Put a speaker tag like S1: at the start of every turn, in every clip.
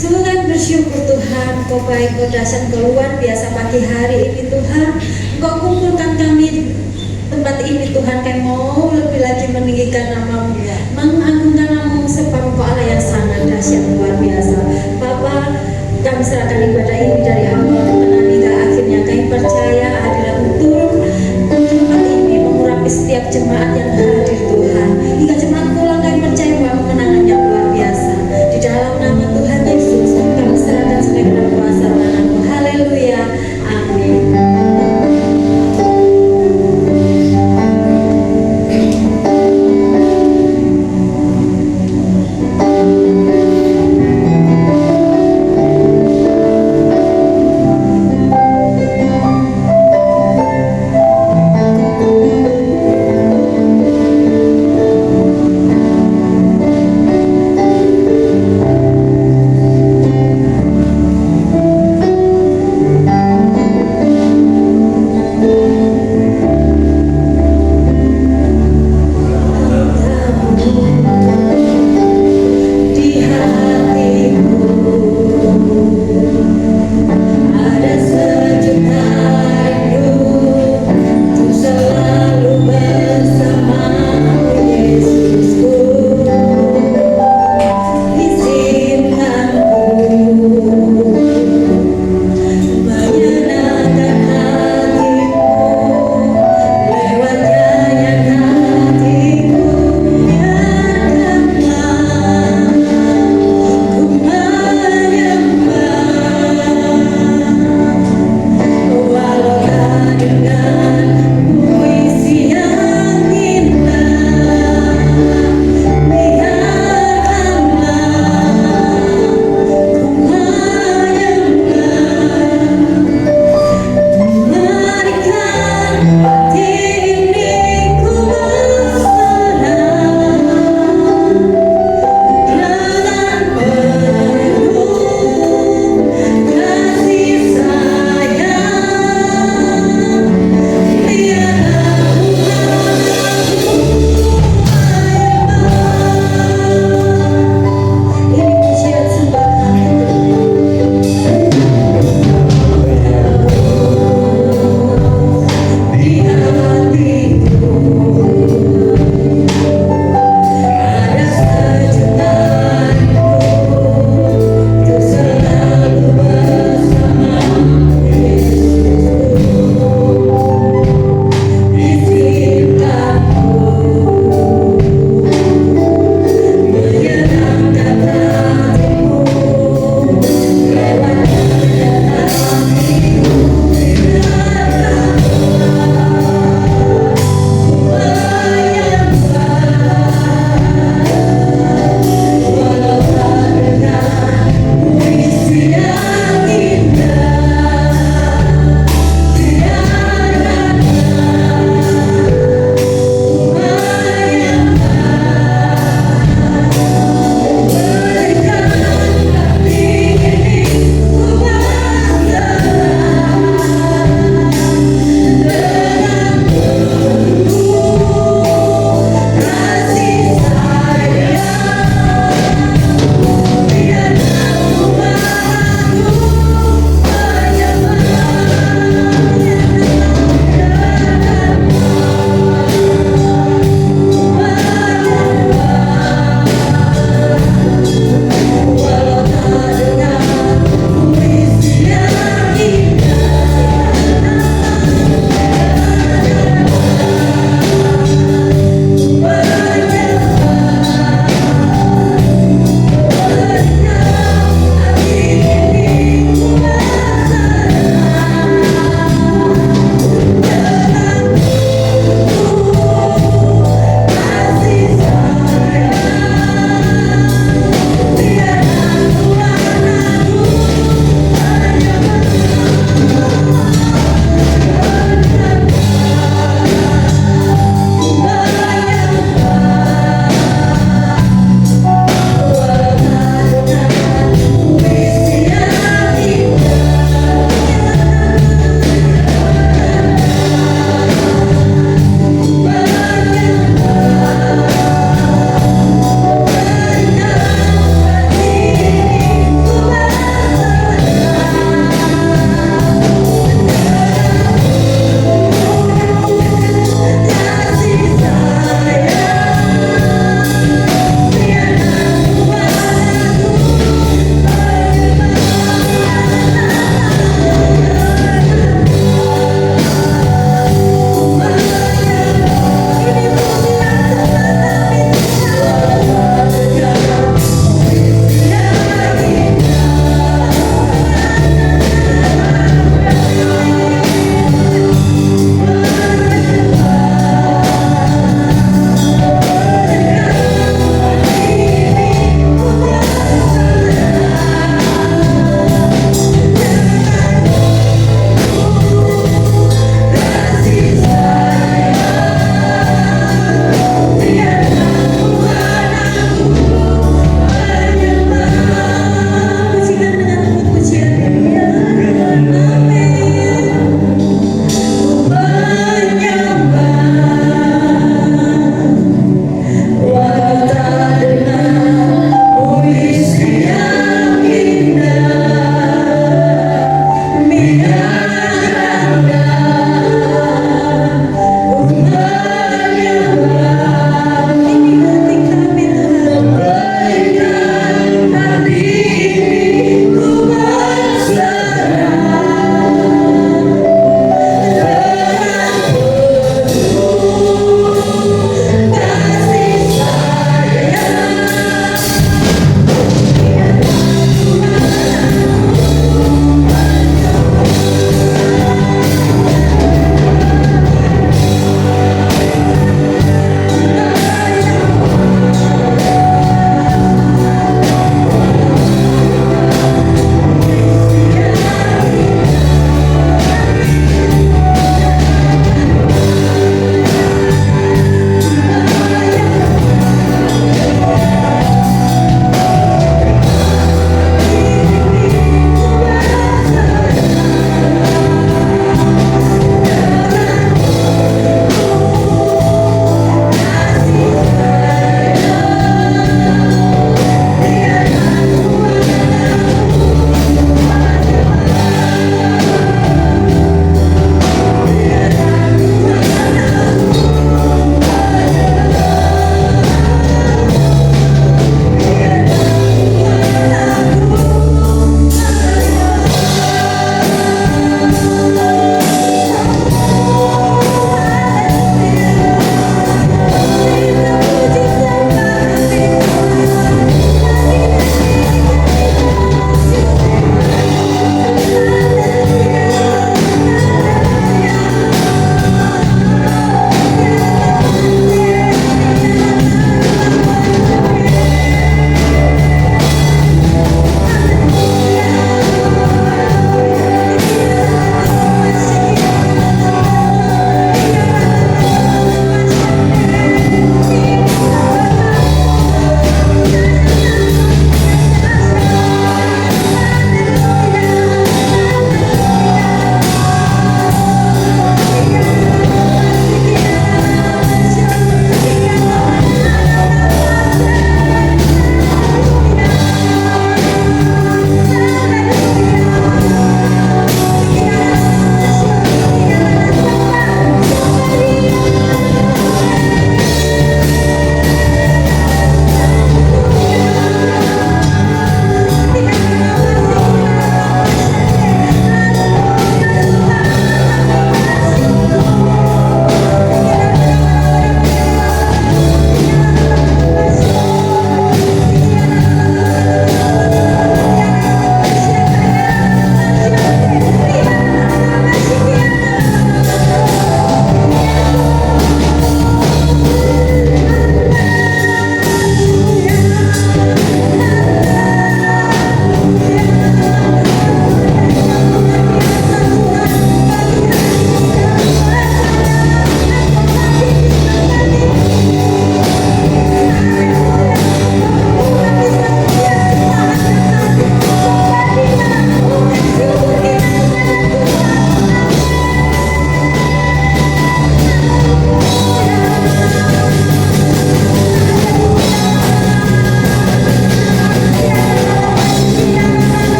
S1: Sungguh bersyukur Tuhan, Kau baik, Kau dahsyat, Kau luar biasa pagi hari ini Tuhan. Kau kumpulkan kami tempat ini Tuhan, kami mau lebih lagi meninggikan nama-Mu, mengagungkan nama-Mu sebab Engkau Allah yang sangat dahsyat luar biasa. Bapa, kami serahkan ibadah ini dari awal Tuhan hingga akhirnya. Kami percaya hadirat-Mu turun di tempat ini mengurapi setiap jemaat yang hadir Tuhan. Hingga jemaat pulang, kami percaya bahwa kemenangannya luar biasa. Di dalam nama Tuhan Yesus kami serahkan segenap kuasa tangan-Mu. Haleluya, amin.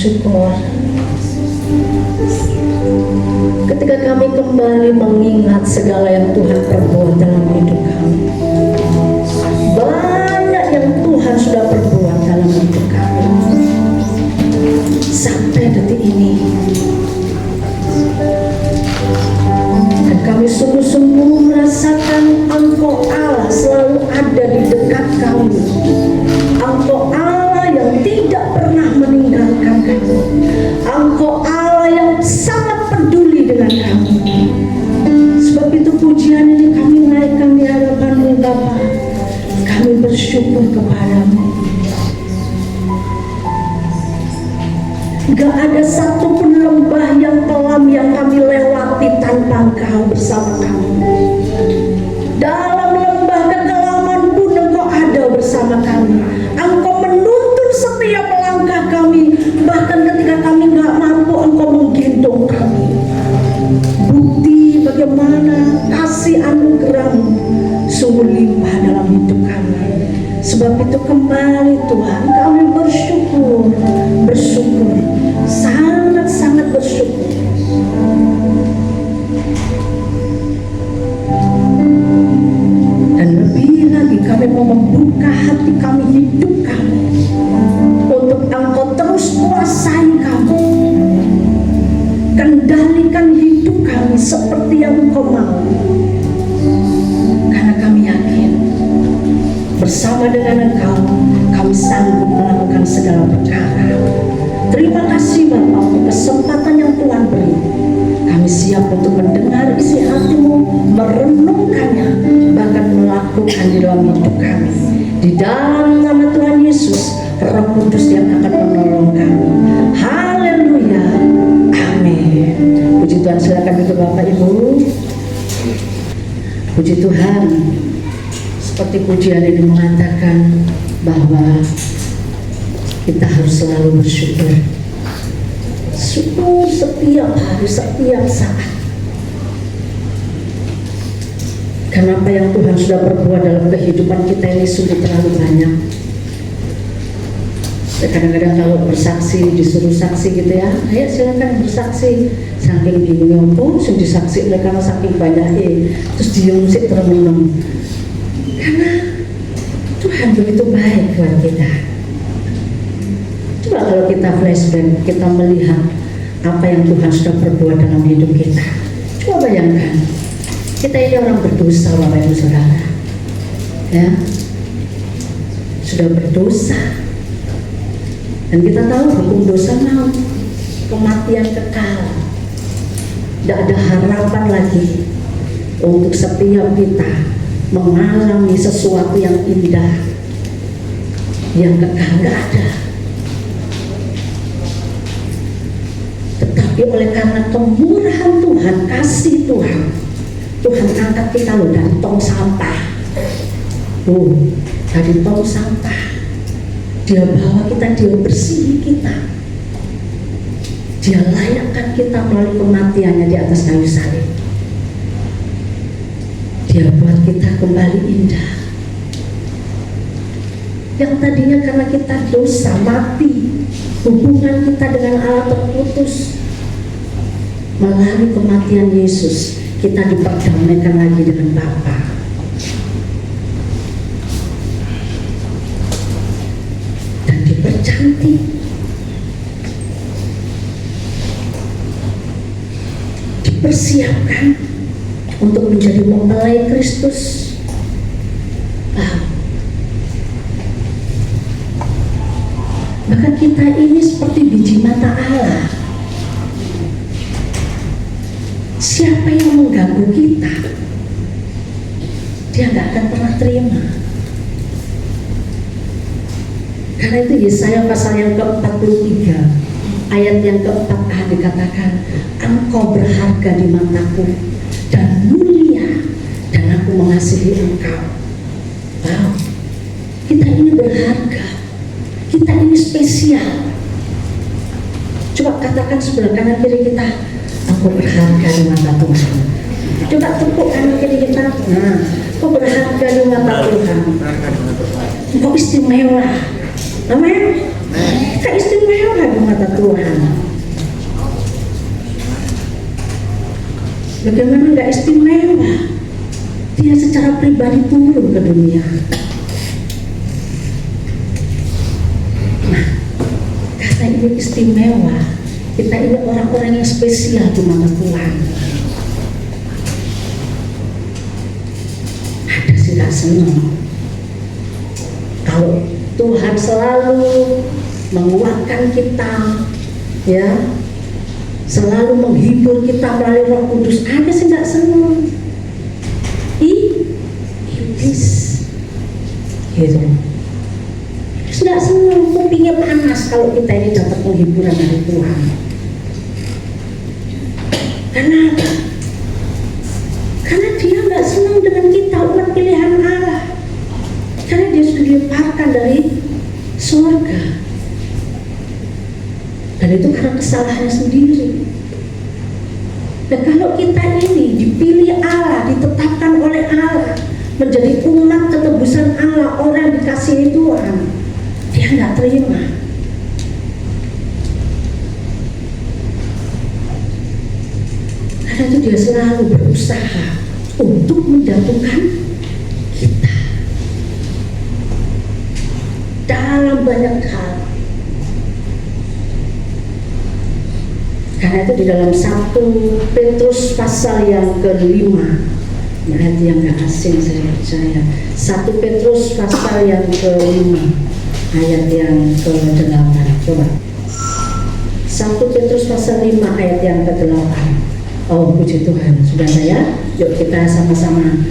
S2: syukur. Ketika kami kembali mengingat segala yang Tuhan perbuat dalam hidup kami, banyak yang Tuhan sudah perbuat dalam hidup kami sampai detik ini, dan kami sungguh-sungguh merasakan Engkau Allah selalu ada di dekat kami. Engkau Allah yang tidak pernah meninggalkan kami. Engkau Allah yang sangat peduli dengan kami. Sebab itu pujian ini kami naikkan di hadapan-Mu Bapa. Kami bersyukur kepada-Mu. Gak ada satu pun lembah yang kelam yang kami lewati tanpa Engkau bersama kami. Dalam lembah kekelaman pun Engkau ada bersama kami. Engkau menuntun setiap langkah kami. Bahkan ketika kami gak mampu, Engkau menggendong kami. Bukti bagaimana kasih anugerah-Mu sungguh limpah dalam hidup kami. Sebab itu kembali Tuhan kami bersyukur, sangat-sangat bersyukur. Dan lebih lagi kami mau membuka hati kami, hidup kami, untuk Engkau terus kuasai kami, kendalikan hidup kami seperti yang Engkau mau. Karena kami yakin bersama dengan Engkau kami sanggup melakukan segala perkara. Terima kasih Bapa untuk kesempatan yang Tuhan beri. Kami siap untuk mendengar isi hati-Mu, merenungkannya, bahkan melakukan di dalam hidup kami. Di dalam nama Tuhan Yesus, Roh Kudus yang akan menolong kami. Haleluya, amin. Puji Tuhan, silakan duduk Bapak Ibu. Puji Tuhan. Seperti pujian ini mengatakan bahwa kita harus selalu bersyukur. Syukur setiap hari, setiap saat. Karena apa yang Tuhan sudah perbuat dalam kehidupan kita ini sungguh terlalu banyak. Kadang-kadang kalau bersaksi, disuruh saksi gitu ya, ayo silakan bersaksi. Saking bingung pun sudah disaksi oleh karena saking banyaknya, terus diem sih termenung. Karena Tuhan begitu baik buat kita. Coba kalau kita flashback, kita melihat apa yang Tuhan sudah perbuat dalam hidup kita. Coba bayangkan, kita ini orang berdosa Bapak Ibu Saudara, ya, sudah berdosa, dan kita tahu hukum dosa maut, kematian kekal. Tidak ada harapan lagi untuk setiap kita mengalami sesuatu yang indah, yang kekal, nggak ada. Tetapi oleh karena kemurahan Tuhan, kasih Tuhan, Tuhan angkat kita loh dari tong sampah. Dari tong sampah, Dia bawa kita, Dia bersihi kita, Dia layakkan kita melalui kematiannya di atas kayu salib. Dia buat kita kembali indah. Yang tadinya karena kita dosa mati, hubungan kita dengan Allah terputus. Melalui kematian Yesus, kita diperdamaikan lagi dengan Bapa. Dan dipercantik. Dipersiapkan untuk menjadi mempelai Kristus. Bahkan kita ini seperti biji mata Allah. Siapa yang mengganggu kita, Dia nggak akan pernah terima. Karena itu Yesaya pasal yang ke-43 ayat yang ke-4 dikatakan, Engkau berharga di mataku dan mulia, dan aku mengasihi Engkau. Wow, kita ini berharga, kita ini spesial. Coba katakan sebelah kanan kiri kita, aku berharga di mata Tuhan. Coba tepuk kanan kiri kita, nah, aku berharga di mata Tuhan. Engkau istimewa, amin. Kita istimewa di mata Tuhan. Bagaimana nggak istimewa? Dia secara pribadi turun ke dunia. Nah, karena ini istimewa, kita ini orang-orang yang spesial di mata Tuhan. Ada sih nggak senang kalau Tuhan selalu menguatkan kita, ya, selalu menghibur kita melalui Roh Kudus. Ada sih nggak senang? Iblis, gitu. Nggak senang, kupingnya panas kalau kita ini dapat penghiburan dari Tuhan. Kenapa? Karena dia nggak senang dengan kita, umat pilihan Allah. Karena dia sudah dilemparkan dari surga. Dan itu karena kesalahannya sendiri. Dan kalau kita ini dipilih Allah, ditetapkan oleh Allah, menjadi umat ketebusan Allah, orang dikasihi Tuhan, dia nggak terima. Karena itu dia selalu berusaha untuk menjatuhkan kita dalam banyak hal. Karena itu di dalam 1 Petrus pasal yang ke-5, ayat yang gak asing saya percaya, 1 Petrus pasal yang ke-5 ayat yang ke-8. Coba 1 Petrus pasal 5 ayat yang ke-8. Oh, puji Tuhan, sudah saya. Yuk kita sama-sama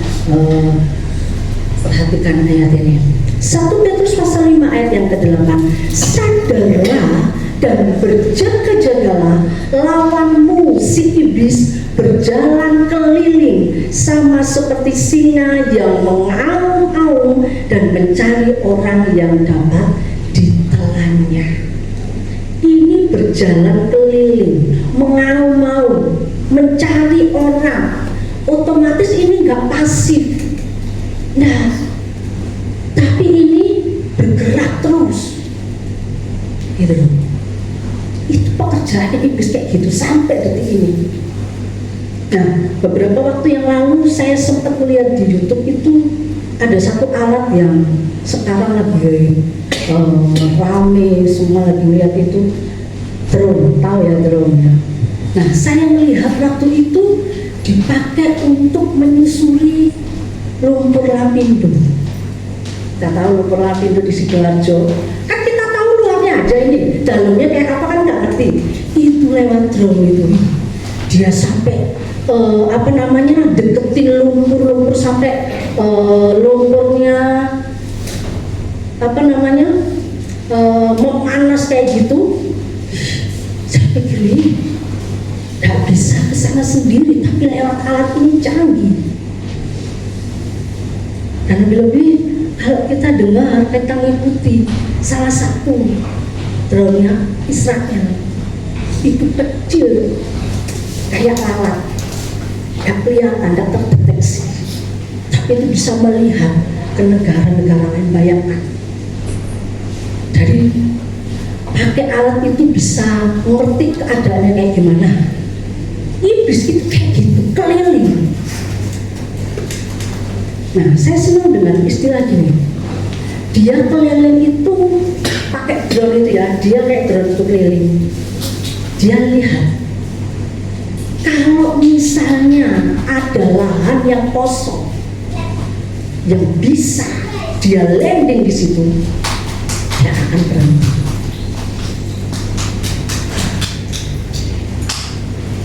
S2: perhatikan ayat ini. 1 Petrus pasal 5 ayat yang ke-8. Sadarlah dan berjaga-jagalah, lawanmu si iblis berjalan keliling sama seperti singa yang mengaum-aum dan mencari orang yang dapat ditelannya. Ini berjalan keliling, mengaum-aum, mencari orang. Otomatis ini nggak pasif. Nah, tapi ini bergerak terus, gitu loh. Itu pekerjaan iblis kayak gitu sampai detik ini. Nah, beberapa waktu yang lalu saya sempat melihat di YouTube itu ada satu alat yang sekarang lagi rame, semua lagi lihat itu, drone, tahu ya drone ya. Nah, saya melihat waktu itu dipakai untuk menyusuri lumpur lapindo. Kita tahu lumpur lapindo di Sidoarjo. Kan kita tahu luarnya aja ini, dalamnya kayak apa kan nggak ngerti. Itu lewat drone itu, dia sampai deketin lumpur sampai lumpurnya memanas kayak gitu. Saya pikir ini nggak bisa kesana sendiri, tapi lewat alat ini canggih. Dan lebih-lebih kalau kita dengar, kita mengikuti salah satu drone-nya Israel, itu kecil kayak lalat, nggak kelihatan, nggak terdeteksi, tapi itu bisa melihat ke negara-negara lain. Bayangkan, dari pakai alat itu bisa ngerti keadaannya kayak gimana. Iblis itu kayak gitu, keliling. Nah, saya senang dengan istilah gini, dia keliling itu pakai drone itu ya, dia kayak drone itu keliling. Dia lihat kalau misalnya ada lahan yang kosong yang bisa dia landing di situ, dia akan berhenti.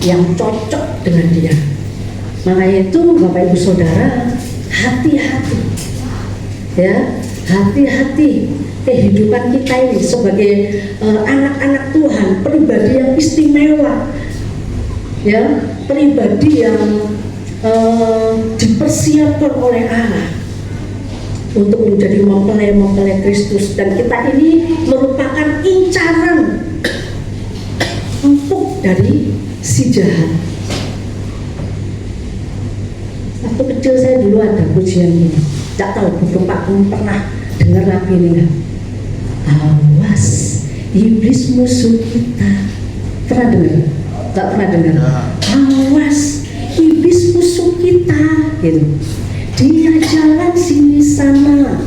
S2: Yang cocok dengan dia. Makanya itu Bapak Ibu Saudara, hati-hati, ya, hati-hati kehidupan kita ini sebagai anak-anak Tuhan, pribadi yang istimewa, ya, pribadi yang dipersiapkan oleh Allah untuk menjadi mempelai Kristus. Dan kita ini merupakan incaran empuk dari si jahat. Waktu kecil saya dulu ada pujian ini, tidak tahu Bapak pernah dengar lagu ini nggak? Awas iblis musuh kita. Pernah dengar? Tak pernah dengar? Awas, iblis musuh kita, gitu. Dia jalan sini sana,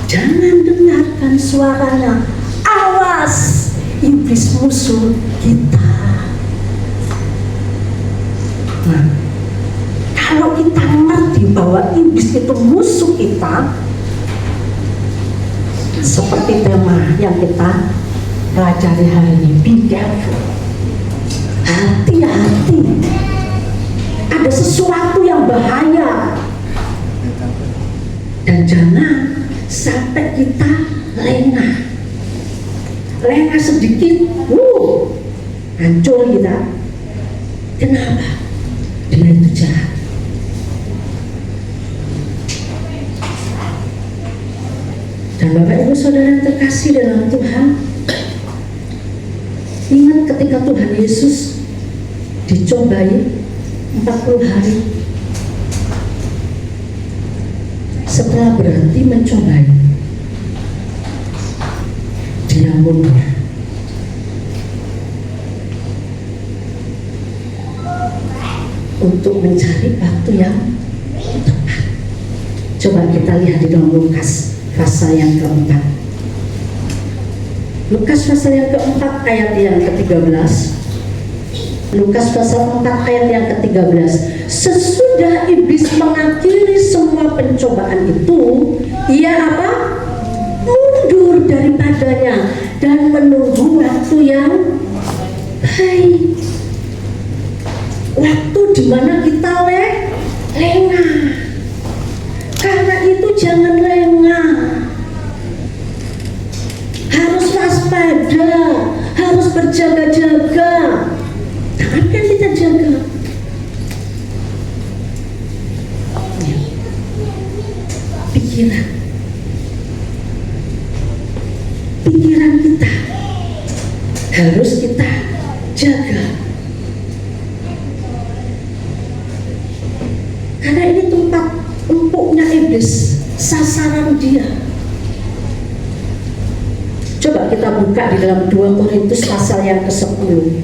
S2: jangan dengarkan suaranya. Awas, iblis musuh kita. Nah, kalau kita mengerti bahwa iblis itu musuh kita, seperti tema yang kita pelajari hari ini, be careful. Hati-hati, ada sesuatu yang bahaya, dan jangan sampai kita lengah sedikit, hancur kita. Kenapa? Dia itu jahat. Dan Bapak Ibu Saudara yang terkasih dalam Tuhan, ingat ketika Tuhan Yesus dicobai 40 hari. Setelah berhenti mencobai, dia mundur. Untuk mencari waktu yang tepat. Coba kita lihat di dalam Lukas pasal yang keempat. Lukas pasal yang keempat ayat yang ke-13. Lukas pasal 4 ayat yang ke-13. Sesudah iblis mengakhiri semua pencobaan itu, ia apa? Mundur daripadanya dan menunggu waktu yang baik. Waktu dimana kita lengah. Karena itu jangan lengah. Harus waspada, harus berjaga-jaga. Nah, apa yang kita jaga? Pikiran kita harus kita jaga, karena ini tempat empuknya iblis, sasaran dia. Coba kita buka di dalam 2 Korintus pasal yang ke-10.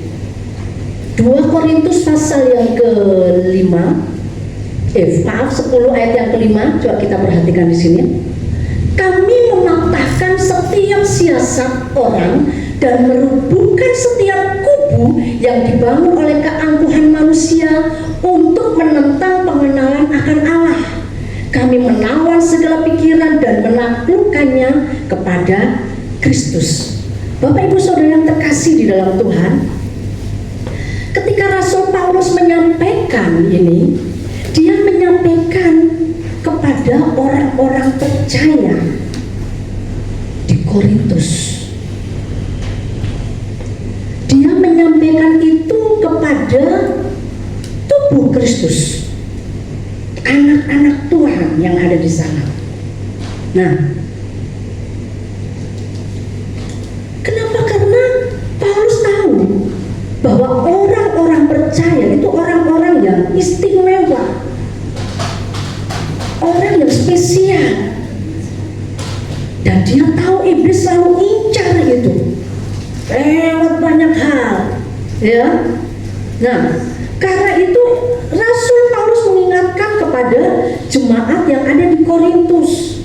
S2: 2 Korintus pasal yang ke-5, 10 ayat yang ke-5. Coba kita perhatikan di sini. Kami mematahkan setiap siasat orang dan merubuhkan setiap kubu yang dibangun oleh keangkuhan manusia untuk menentang pengenalan akan Allah. Kami menawan segala pikiran dan menaklukkannya kepada Kristus. Bapak Ibu Saudara yang terkasih di dalam Tuhan, ketika Rasul Paulus menyampaikan ini, dia menyampaikan kepada orang-orang percaya di Korintus. Dia menyampaikan itu kepada tubuh Kristus, anak-anak Tuhan yang ada di sana. Nah, kenapa? Karena Paulus tahu bahwa orang-orang percaya itu orang-orang yang istimewa, orang yang spesial, dan dia tahu iblis selalu incar itu lewat banyak hal, ya. Nah, karena itu Rasul Paulus mengingatkan kepada jemaat yang ada di Korintus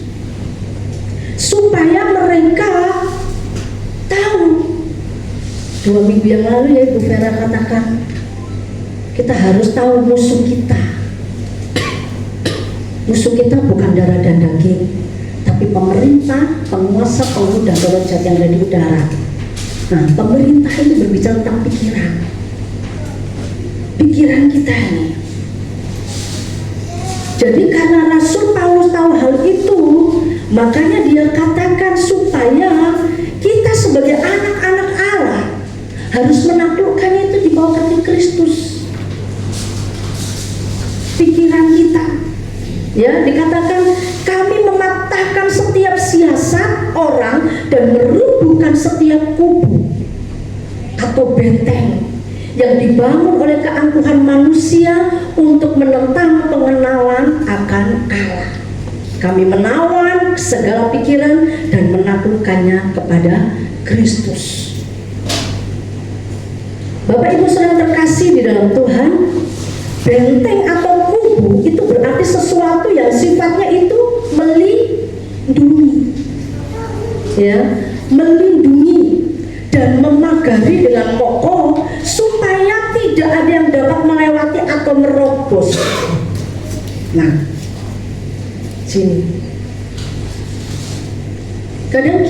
S2: supaya mereka tahu. 2 minggu yang lalu ya Ibu Vera katakan, kita harus tahu musuh kita. Musuh kita bukan darah dan daging, tapi pemerintah, penguasa, penghulu dan roh-roh yang ada di udara. Nah, pemerintah itu berbicara tentang pikiran kita ini. Jadi karena Rasul Paulus tahu hal itu, makanya dia katakan supaya kita sebagai anak-anak Allah harus menaklukkan itu di bawah kaki Kristus. Pikiran kita, ya, dikatakan kami mematahkan setiap siasat orang dan merubuhkan setiap kubu atau benteng yang dibangun oleh keangkuhan manusia untuk menentang pengenalan akan Allah. Kami menawan segala pikiran dan menaklukkannya kepada Kristus. Bapak Ibu saudara terkasih di dalam Tuhan, benteng atau kubu itu berarti sesuatu yang sifatnya itu melindungi, ya, melindungi dan memagari dengan kokoh supaya tidak ada yang dapat melewati atau merobos. Nah, sini. Kadang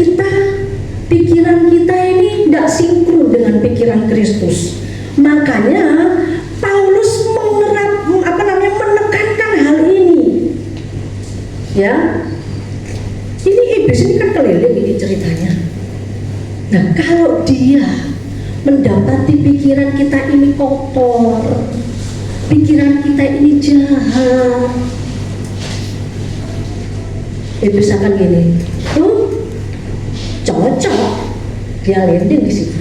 S2: pikiran kita ini tidak sinkron dengan pikiran Kristus. Makanya Paulus menekankan hal ini. Ya, ini iblis ini kan keliling ini ceritanya. Nah, kalau dia mendapati pikiran kita ini kotor, pikiran kita ini jahat, iblis akan gini, cocok, dia landing di situ.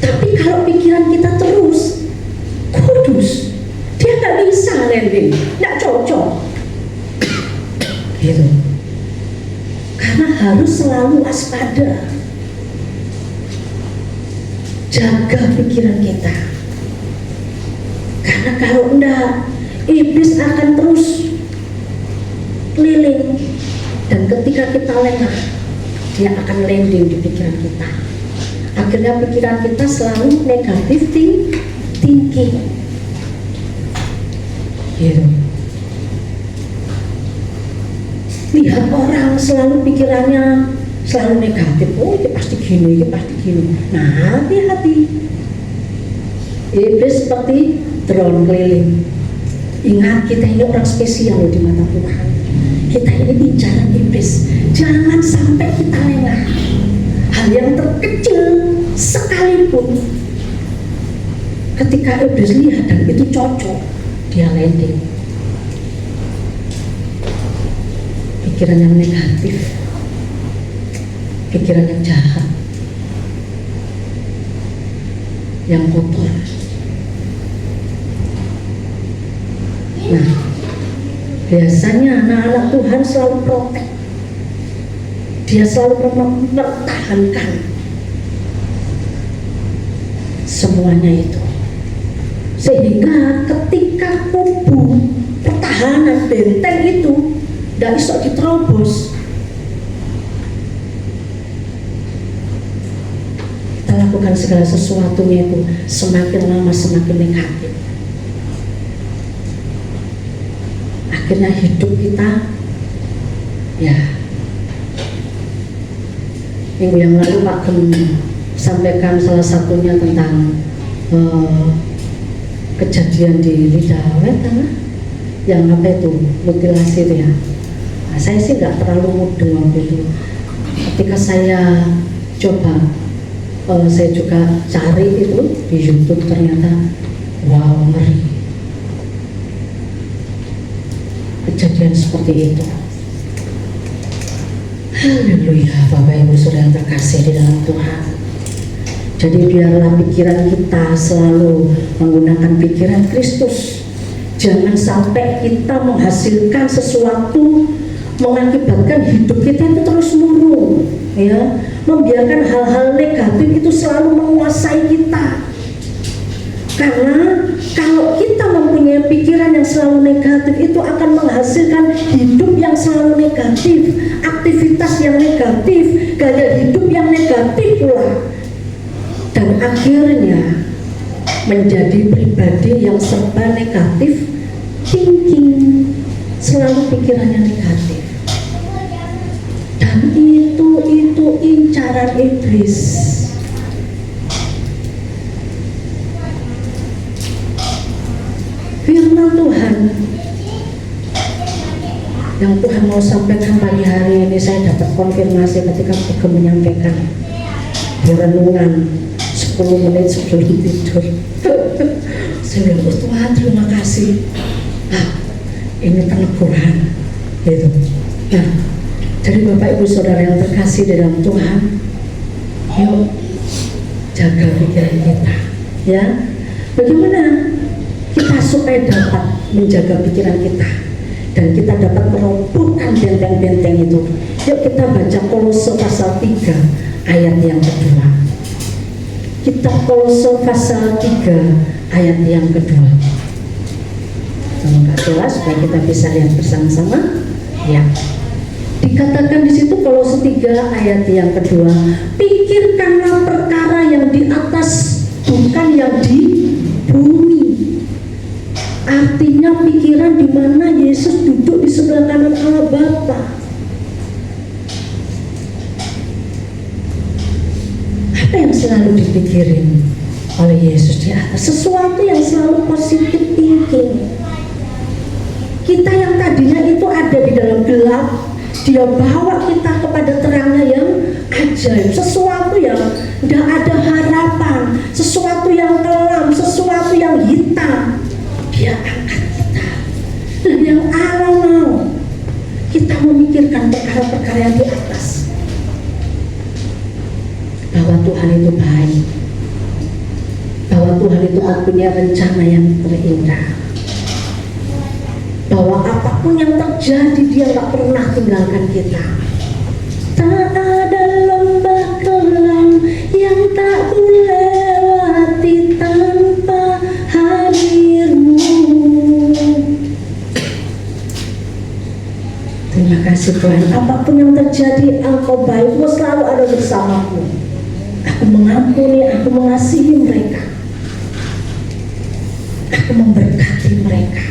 S2: Tapi kalau pikiran kita terus kudus, dia nggak bisa landing, nggak cocok, gitu. Karena harus selalu waspada, jaga pikiran kita. Karena kalau enggak, iblis akan terus keliling. Dan ketika kita lengah, dia akan landing di pikiran kita. Akhirnya pikiran kita selalu negatif thinking. Gitu. Lihat orang selalu pikirannya selalu negatif. Oh, ini pasti gini, ini pasti gini. Nah, hati-hati. Iblis seperti drone keliling. Ingat, kita ini orang spesial di mata Tuhan. Kita ini incaran iblis. Jangan sampai kita lengah. Hal yang terkecil sekalipun, ketika iblis lihat dan itu cocok, dia landing. Pikiran yang negatif, pikiran yang jahat, yang kotor. Nah, biasanya anak-anak Tuhan selalu protek. Dia selalu mempertahankan semuanya itu. Sehingga ketika kubu pertahanan benteng itu tidak bisa diterobos, kita lakukan segala sesuatunya itu semakin lama semakin negatif. Akhirnya hidup kita, ya, minggu yang lalu Pak Gem sampaikan salah satunya tentang kejadian di Lidah Wetan, yang apa itu, mutilasi itu ya. Nah, saya sih nggak terlalu mudeng waktu itu. Ketika saya coba, saya juga cari itu di YouTube, ternyata wow, ngeri. Kejadian seperti itu. Haleluya, Bapak Ibu Saudara terkasih di dalam Tuhan. Jadi biarlah pikiran kita selalu menggunakan pikiran Kristus. Jangan sampai kita menghasilkan sesuatu mengakibatkan hidup kita itu terus murung, ya, membiarkan hal-hal negatif itu selalu menguasai kita. Karena kalau kita mempunyai pikiran yang selalu negatif, itu akan menghasilkan hidup yang selalu negatif, aktivitas yang negatif, gaya hidup yang negatif pula, dan akhirnya menjadi pribadi yang serba negatif thinking, selalu pikirannya negatif. Dan itu incaran iblis. Firman Tuhan yang Tuhan mau sampaikan pagi hari ini, saya dapat konfirmasi ketika Tuhan menyampaikan di renungan 10 menit sebelum tidur. Saya bilang, Tuhan terima kasih. Ini peneguran gitu. Nah, dari Bapak Ibu Saudara yang terkasih di dalam Tuhan, yuk jaga pikiran kita, ya. Bagaimana kita supaya dapat menjaga pikiran kita? dan kita dapat merobohkan benteng-benteng itu. Yuk kita baca Kolose pasal 3 ayat yang kedua. Kitab Kolose pasal 3 ayat yang kedua. Kalau nggak jelas supaya kita bisa lihat bersama-sama. Ya. Dikatakan di situ Kolose 3 ayat yang kedua, pikirkanlah perkara yang di atas, bukan yang di bumi. Artinya pikiran di mana Yesus duduk di sebelah kanan Allah Bapa. Apa yang selalu dipikirin oleh Yesus di atas? Sesuatu yang selalu positif thinking. Kita yang tadinya itu ada di dalam gelap, Dia bawa kita kepada terangnya yang ajaib. Sesuatu yang tidak ada harapan, sesuatu yang kelam, sesuatu yang hitam, Dia angkat kita. Dan yang Allah mau kita memikirkan perkara-perkara yang di atas, bahwa Tuhan itu baik, bahwa Tuhan itu mempunyai rencana yang terindah, bahwa apapun yang terjadi Dia gak pernah tinggalkan kita. Tak ada lembah kelam yang tak kulewati tanpa hadir-Mu. Terima kasih Tuhan, apapun yang terjadi Engkau baik, Engkau selalu ada bersamaku. Aku mengampuni, aku mengasihi mereka, aku memberkati mereka.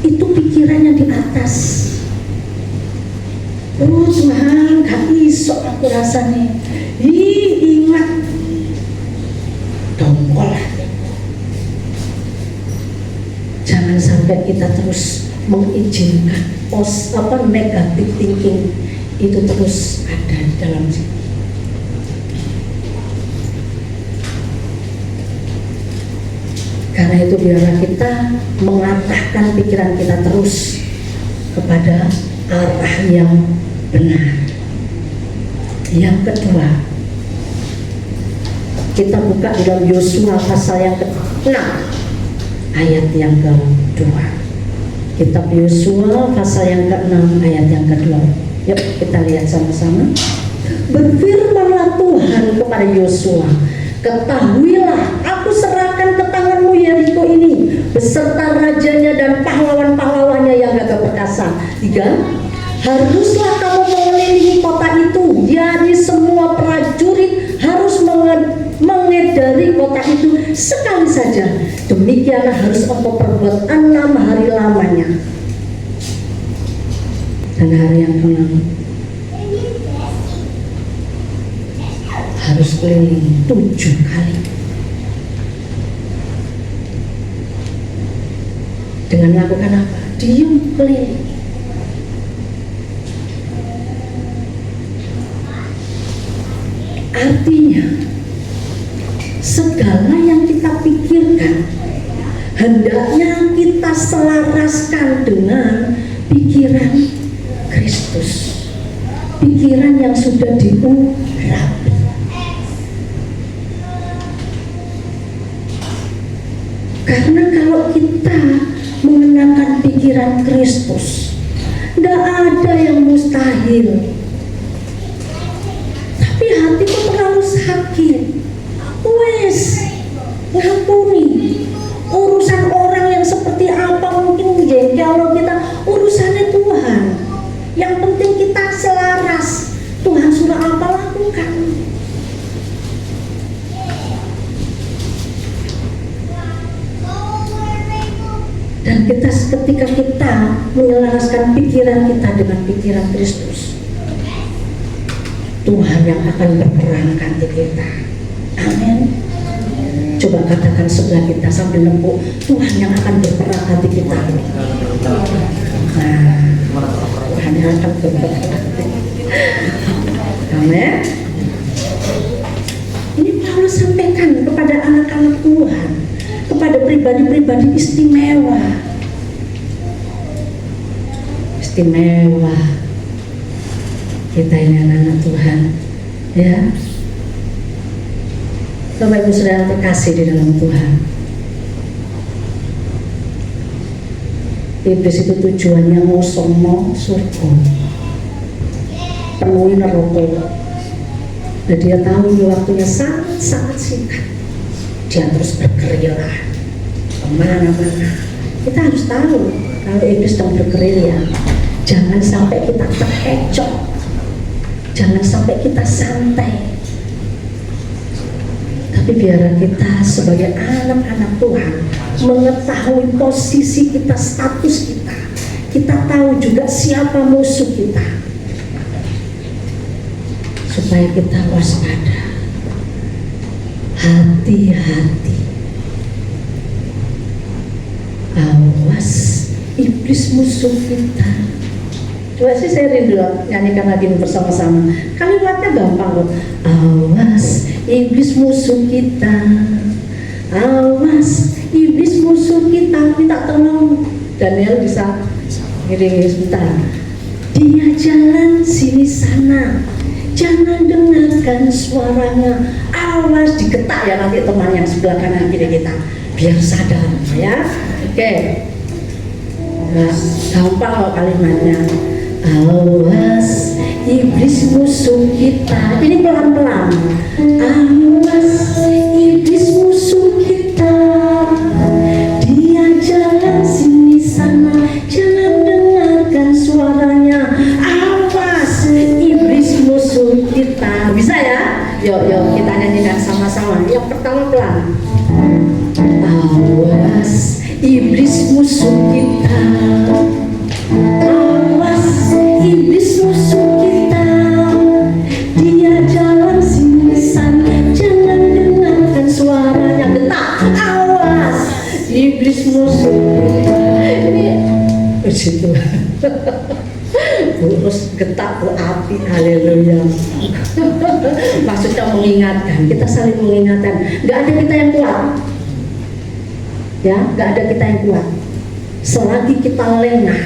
S2: Itu pikirannya di atas. Oh Tuhan, gak iso aku rasanya. Ingat dongkol. Jangan sampai kita terus mengizinkan negatif thinking itu terus ada di dalam diri. Karena itu biarlah kita mengarahkan pikiran kita terus kepada arah yang benar. Yang kedua, kita buka di dalam Yosua pasal yang ke-6 ayat yang kedua. Kitab Yosua pasal yang ke-6 ayat yang kedua. Yuk kita lihat sama-sama. Berfirmanlah Tuhan kepada Yosua, ketahuilah aku serahkan ke tanganmu Yeriko ini beserta rajanya dan pahlawan-pahlawannya yang gagah perkasa. 3. Haruslah kamu mengelilingi kota itu, yakni semua prajurit harus mengedari kota itu sekali saja. Demikianlah harus engkau perbuat 6 hari lamanya. Dan hari yang ke-6 harus keliling 7 kali. Dengan melakukan apa? Diam keliling. Artinya segala yang kita pikirkan hendaknya kita selaraskan dengan pikiran Kristus, pikiran yang sudah diurapi. Karena kalau kita mengenakan pikiran Kristus, tidak ada yang mustahil. Tapi hatiku terlalu sakit, wes ngampuni. Urusan orang yang seperti apa mungkin kalau kita, urusannya Tuhan. Yang penting kita selaras. Tuhan suruh apa lakukan. Dan ketika kita menyelaraskan pikiran kita dengan pikiran Kristus, Tuhan yang akan berperan ganti kita. Amin. Coba katakan sebelah kita sambil nempuk, Tuhan yang akan berperan ganti kita. Nah, Tuhan yang akan berperan. Amin. Ini Paulus sampaikan kepada anak-anak Tuhan, kepada pribadi-pribadi istimewa. Istimewa. Kita ini anak-anak Tuhan, ya. Bapak Ibu Saudara terkasih di dalam Tuhan. Iblis itu tujuannya ngosongno surga, penuhi neraka. Dan dia tahu ini waktunya sangat singkat. Dia terus bergerilya kemana-mana. Kita harus tahu kalau iblis sedang bergerilya, jangan sampai kita terkecoh, jangan sampai kita santai. Tapi biar kita sebagai anak-anak Tuhan mengetahui posisi kita, status kita. Kita tahu juga siapa musuh kita, supaya kita waspada, hati-hati. Awas iblis musuh kita. Coba sih saya rindu nyanyikan lagi bersama-sama. Kalimatnya gampang loh. Awas iblis musuh kita. Awas iblis musuh kita. Minta tolong Daniel bisa ngiringi sebentar. Dia jalan sini sana, jangan dengarkan suaranya. Awas, diketak ya nanti teman yang sebelah kanan kiri kita, biar sadar ya. Oke. Nah, gampang loh kalimatnya. Awas iblis musuh kita. Ini pelan-pelan. Awas iblis musuh kita. Dia jalan sini sana, jangan dengarkan suaranya. Awas iblis musuh kita. Bisa ya? Yuk kita nyanyikan sama-sama. Yang pertama pelan. Awas iblis musuh kita. Awas iblis musuh kita. Dia jalan sini sana, jangan dengarkan suaranya. Getak. Awas iblis musuh kita. Ini begitu. Terus getak api, haleluya. Maksudnya mengingatkan, kita saling mengingatkan. Gak ada kita yang kuat, ya, gak ada kita yang kuat. Selagi kita lengah,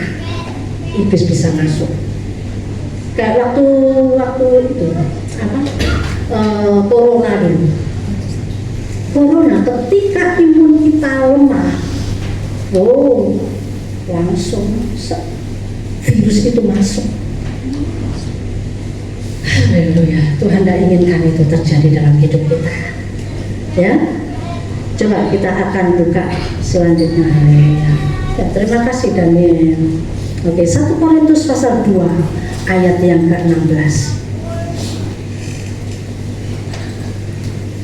S2: iblis bisa masuk. Kayak waktu itu apa? Corona dulu. Corona, ketika imun kita lemah, langsung virus itu masuk. Haleluya. Tuhan tidak inginkan itu terjadi dalam hidup kita. Ya, coba kita akan buka selanjutnya. Haleluya. Ya, terima kasih Daniel. Oke, 1 Korintus pasal 2 ayat yang ke-16.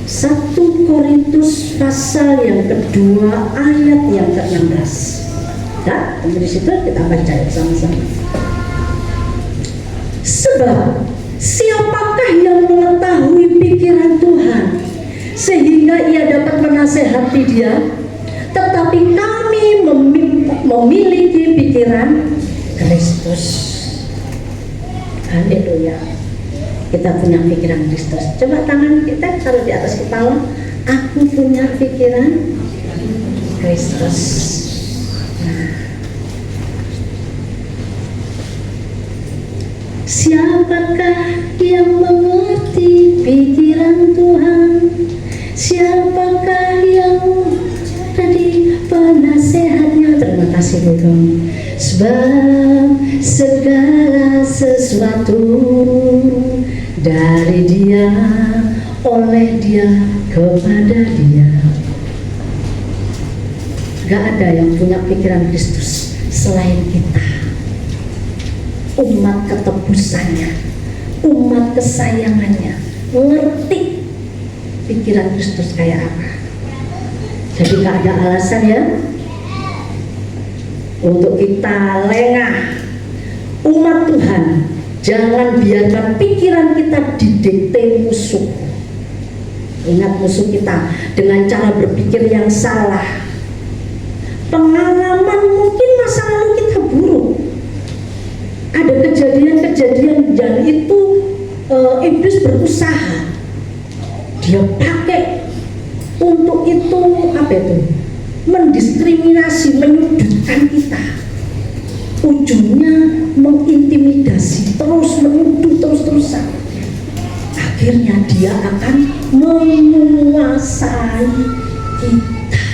S2: 1 Korintus pasal yang kedua ayat yang ke-16. Ya, di situ kita baca sama-sama. Sebab siapakah yang mengetahui pikiran Tuhan sehingga ia dapat menasehati dia? Tetapi kami memiliki pikiran Kristus. Haleluya. Kita punya pikiran Kristus. Coba tangan kita taruh di atas kepala. Aku punya pikiran Kristus. Siapakah yang mengerti pikiran Tuhan? Siapakah yang tadi penasehatnya? Terima kasih Tuhan. Sebab segala sesuatu dari Dia, oleh Dia, kepada Dia. Gak ada yang punya pikiran Kristus selain kita. Umat ketebusannya, umat kesayangannya, ngerti pikiran Kristus kayak apa. Jadi gak ada alasan ya untuk kita lengah. Umat Tuhan, jangan biarkan pikiran kita didikte musuh. Ingat musuh kita dengan cara berpikir yang salah. Pengalaman mungkin masa lalu kita buruk. Ada kejadian-kejadian dan itu iblis berusaha. Dia pakai untuk itu apa itu? Mendiskriminasi, menyudutkan kita. Ujungnya mengintimidasi, terus menuduh terus-terusan. Akhirnya dia akan menguasai kita.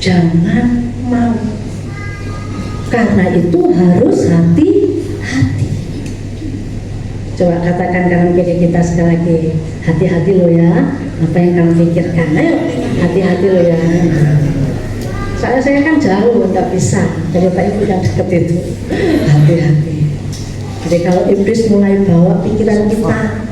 S2: Jangan mau. Karena itu harus hati-hati. Coba katakan kanan kiri kita sekali lagi, hati-hati lo ya, apa yang kamu pikirkan. Ayo, hati-hati lo ya. Soalnya saya kan jauh, nggak bisa. Jadi Pak Ibu yang deket itu, hati-hati. Jadi kalau iblis mulai bawa pikiran kita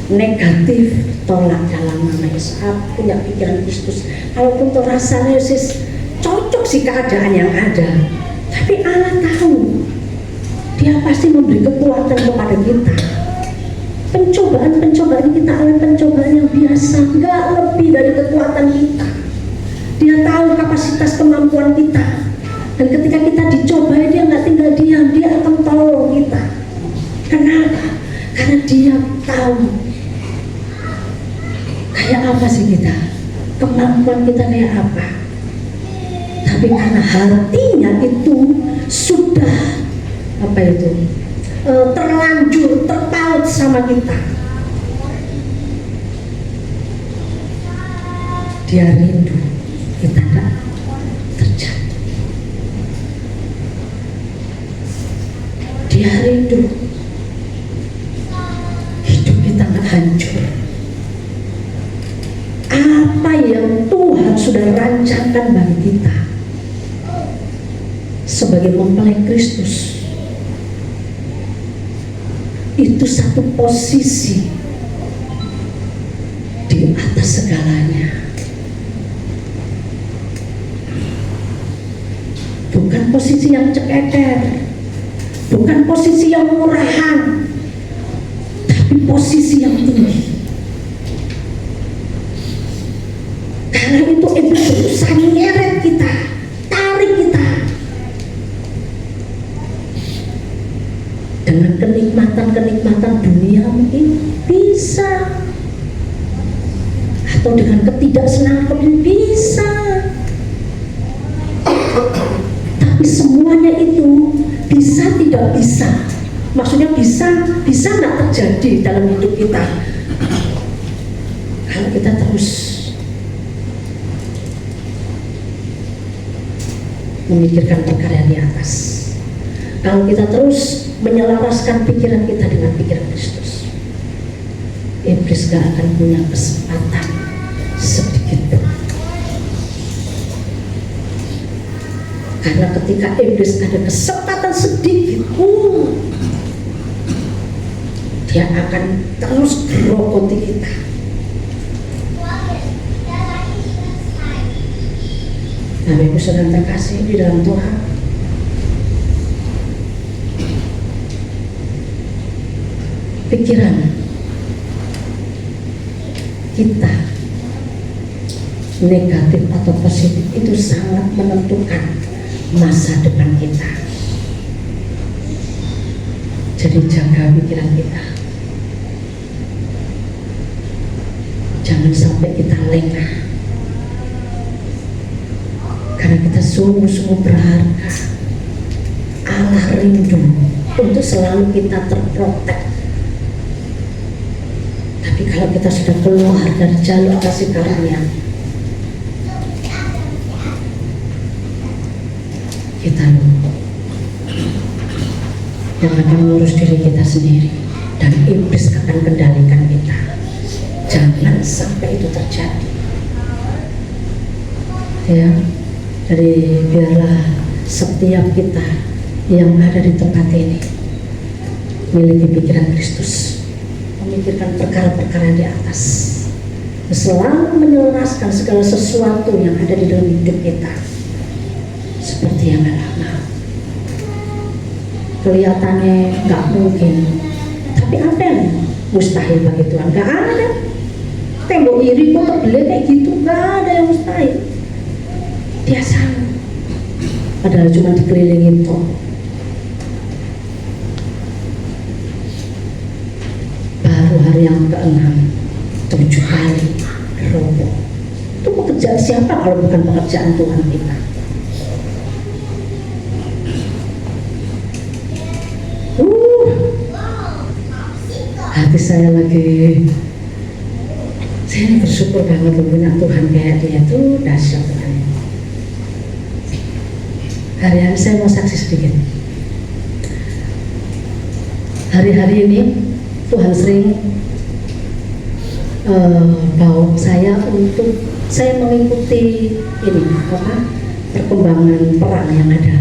S2: negatif, tolak dalam nama Yesus. Aku punya pikiran Kristus. Kalaupun tuh rasanya Yesus cocok sih keadaan yang ada, tapi Allah tahu Dia pasti memberi kekuatan kepada kita. Pencobaan kita adalah pencobaan yang biasa, nggak lebih dari kekuatan kita. Dia tahu kapasitas kemampuan kita, dan ketika kita dicoba, Dia nggak tinggal diam, Dia akan tolong kita. Kenapa? Karena Dia tahu kayak apa sih kita, kemampuan kita kayak apa. Tapi karena hatinya itu sudah terlanjur terpaut sama kita, Dia rindu kita tidak terjatuh. Dia rindu hidup kita nggak hancur. Apa yang Tuhan sudah rancangkan bagi kita sebagai mempelai Kristus, itu satu posisi di atas segalanya. Bukan posisi yang ceketer, bukan posisi yang murahan, tapi posisi yang tinggi. Karena itu iblis berusaha nyeret kita, tarik kita dengan kenikmatan dunia, mungkin bisa, atau dengan ketidaksenangan mungkin bisa. Tapi semuanya itu bisa tidak bisa, maksudnya bisa nggak terjadi dalam hidup kita kalau kita terus memikirkan perkara di atas, kalau kita terus menyelaraskan pikiran kita dengan pikiran Kristus. Iblis gak akan punya kesempatan sedikit pun. Karena ketika iblis ada kesempatan sedikit pun, dia akan terus gerogoti kita. Bapak Ibu Saudara terkasih di dalam Tuhan, pikiran kita negatif atau positif itu sangat menentukan masa depan kita. Jadi jaga pikiran kita, jangan sampai kita lengah, karena kita sungguh-sungguh berharga. Allah rindu untuk selalu kita terprotek. Tapi kalau kita sudah keluar dari jalur kasih karunia, kita lumpuh yang akan mengurus diri kita sendiri, dan iblis akan kendalikan kita. Jangan sampai itu terjadi. Ya, jadi biarlah setiap kita yang ada di tempat ini memiliki pikiran Kristus, memikirkan perkara-perkara di atas, selalu menyelaraskan segala sesuatu yang ada di dalam hidup kita seperti yang Allah mau. Kelihatannya nggak mungkin, tapi apa yang mustahil bagi Tuhan? Nggak ada. Tembok iri kok terbelah kayak gitu, nggak ada yang mustahil. Dia sama, padahal cuma dikelilingin toh. Baru hari yang ke-6 7 kali roboh. Itu pekerjaan siapa kalau bukan pekerjaan Tuhan kita? Hati saya bersyukur banget punya Tuhan kayak dia tuh dahsyat Tuhan. Hari-hari saya mau saksi sedikit. Hari-hari ini Tuhan sering bawa saya untuk saya mengikuti ini perkembangan perang yang ada.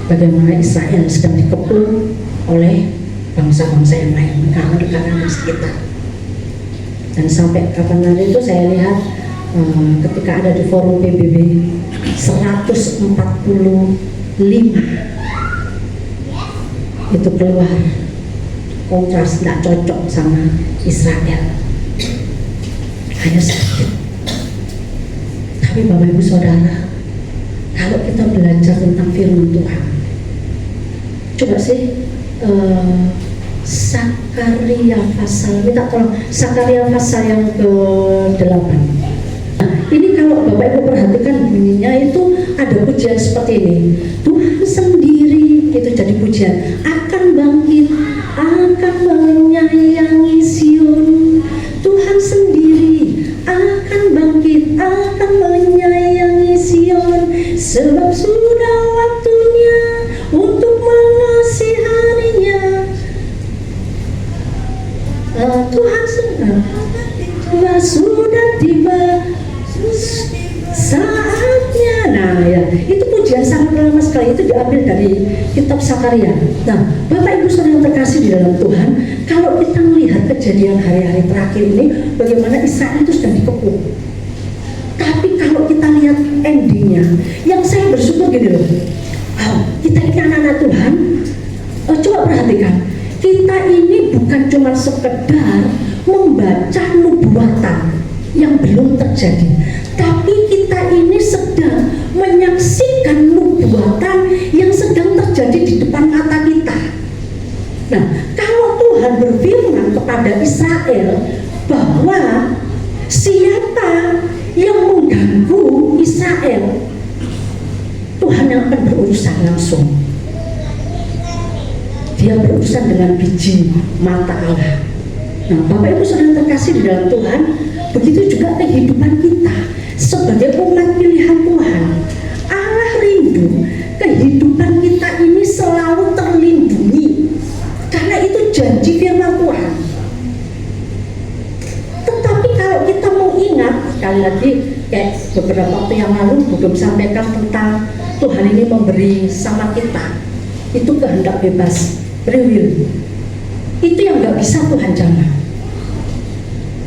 S2: Bagaimana Israel sedang dikepung oleh bangsa-bangsa yang lain, negara-negara di sekitar. Dan sampai kapan hari itu saya lihat ketika ada di forum PBB 145 itu keluar kontras, tidak cocok sama Israel. Hanya sedikit. Tapi Bapak Ibu Saudara, kalau kita belajar tentang firman Tuhan, coba sih Sakaria pasal, minta tolong Sakaria pasal yang ke-8. Nah, ini kalau Bapak Ibu perhatikan bunyinya itu ada pujian seperti ini. Tuhan sendiri, itu jadi pujian, akan bangkit, akan menyayangi Sion. Tuhan sendiri akan bangkit, akan menyayangi Sion, sebab sudah waktunya untuk mengasihaninya. Tuhan sudah tiba saatnya. Nah ya, itu pujian sangat lama sekali, itu diambil dari kitab Sakaria. Nah, Bapak Ibu Saudara yang terkasih di dalam Tuhan, kalau kita melihat kejadian hari-hari terakhir ini, bagaimana Israel itu sedang dikepung. Tapi kalau kita lihat endingnya, yang saya bersyukur gini loh, kita ini anak-anak Tuhan, coba perhatikan, kita ini bukan cuma sekedar membaca nubuatan yang belum terjadi, tapi kita ini sedang menyaksikan nubuatan yang sedang terjadi di depan mata kita. Nah, kalau Tuhan berfirman kepada Israel bahwa siapa yang mengganggu Israel, Tuhan yang akan berurusan langsung. Dia berurusan dengan biji mata Allah. Nah, Bapak Ibu Saudara terkasih di dalam Tuhan, begitu juga kehidupan kita sebagai umat pilihan Tuhan. Allah rindu kehidupan kita ini selalu terlindungi, karena itu janji firman Tuhan. Tetapi kalau kita mau ingat, sekali lagi kayak beberapa waktu yang lalu belum sampaikan tentang Tuhan ini memberi sama kita, itu kehendak bebas, free will. Itu yang nggak bisa Tuhan jamah.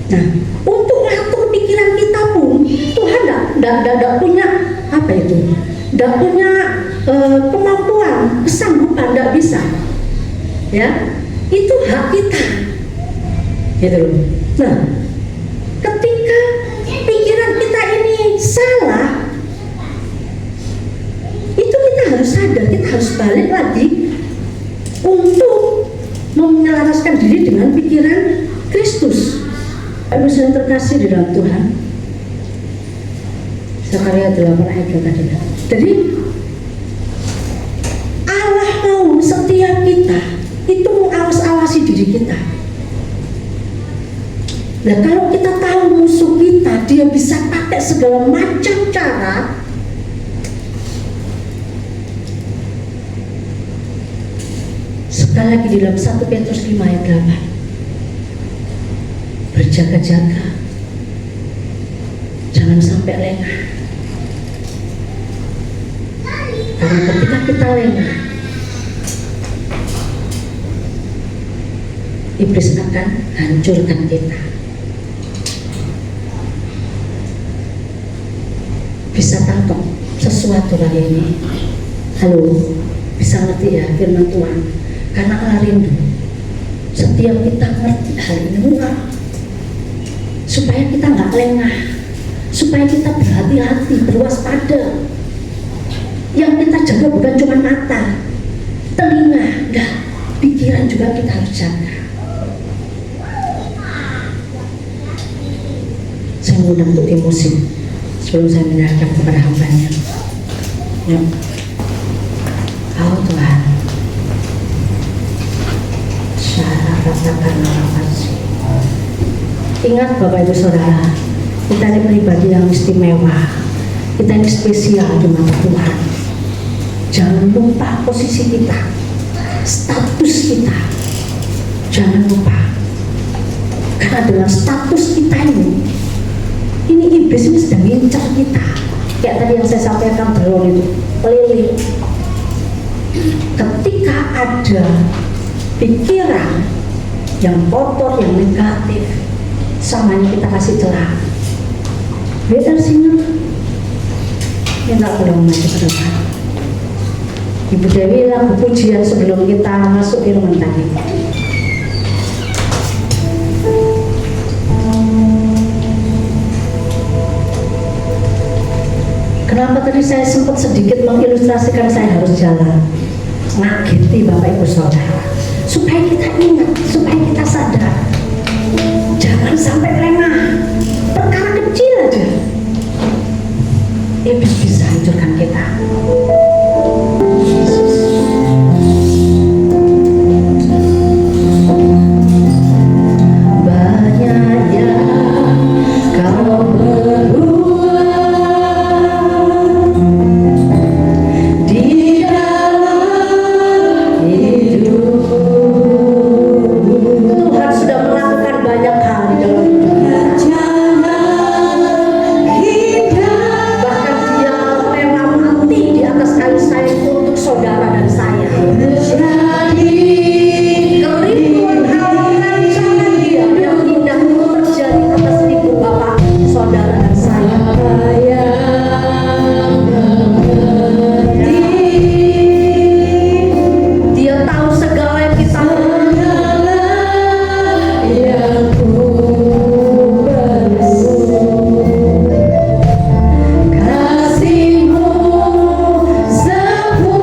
S2: Nah, untuk ngatur pikiran kita pun Tuhan nggak punya apa itu, nggak punya kemampuan, kesanggupan, nggak bisa. Ya, itu hak kita, gitu loh. Nah, ketika pikiran kita ini salah, itu kita harus sadar, kita harus balik lagi untuk menyelaraskan diri dengan pikiran Kristus. Ibu yang terkasih di dalam Tuhan, Sakaria 8 ayat tadi. Jadi Allah mau setiap kita itu mengawas-awasi diri kita. Nah, kalau kita tahu musuh kita, dia bisa pakai segala macam cara. Sekali lagi di dalam 1 Petrus 5 ayat 8, berjaga-jaga, jangan sampai lengah. Karena ketika kita lengah, iblis akan hancurkan kita. Bisa tangkap sesuatu hari ini? Halo, bisa ngerti ya firman Tuhan? Karena Allah rindu setiap kita ngerti hal ini murah, supaya kita nggak lengah, supaya kita berhati-hati, berwaspada. Yang kita jaga bukan cuma mata, telinga, dan pikiran juga kita harus jaga. Saya mengundang untuk emosi sebelum saya menyerahkan kepada hambanya. Ya. Oh Tuhan, syarat rasakan nafas. Ingat Bapak Ibu Saudara, kita ini pribadi yang istimewa, kita ini spesial di mata Tuhan. Jangan lupa posisi kita, status kita. Jangan lupa. Karena dengan status kita ini iblis ini sedang ngincar kita. Kayak tadi yang saya sampaikan drone itu, keliling. Ketika ada pikiran yang kotor, yang negatif, samanya kita kasih celah. Beda sini. Minta tolong maju ke depan. Ibu Dewi lagu pujian sebelum kita masuk firman tadi. Kenapa tadi saya sempat sedikit mengilustrasikan saya harus jalan, ngageti Bapak Ibu Saudara, supaya kita ingat, supaya kita sadar, jangan sampai lengah. Perkara kecil aja iblis bisa hancurkan kita. Banyak yang kau berbuat di dalam hidup. Tuhan sudah melakukan banyak hal di dalam hidup kita. Bahkan Dia rela mati di atas kayu salib untuk saudara dan saya. Keribuan hal rancangan Dia yang indah itu terjadi atas hidup Bapak, saudara dan saya. Dia tahu segala yang kita kasih-Mu sempurna,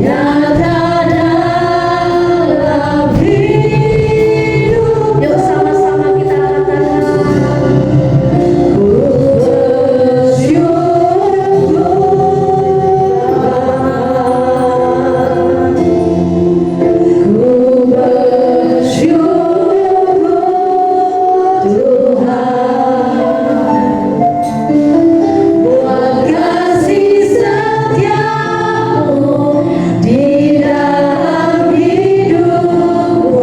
S2: nyata dalam hidup. Yuk sama-sama kita katakan, ku buat kasih setiamu di dalam hidupku.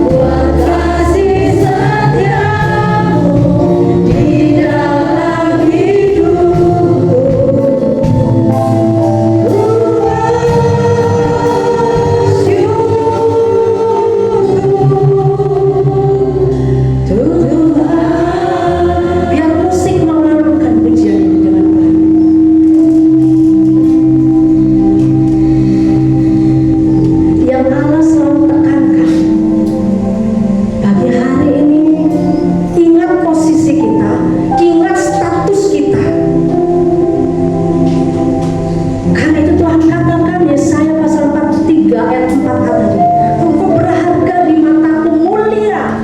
S2: Buat kasih setiamu di dalam hidupku. Tuhan, biar musik melalukan pujian ini dengan baik. Yang Allah selalu tekankan pagi hari ini, ingat posisi kita, ingat status kita. Karena itu Tuhan katakan Yesaya pasal 43 ayat 4 tadi, engkau berharga di mataku, mulia,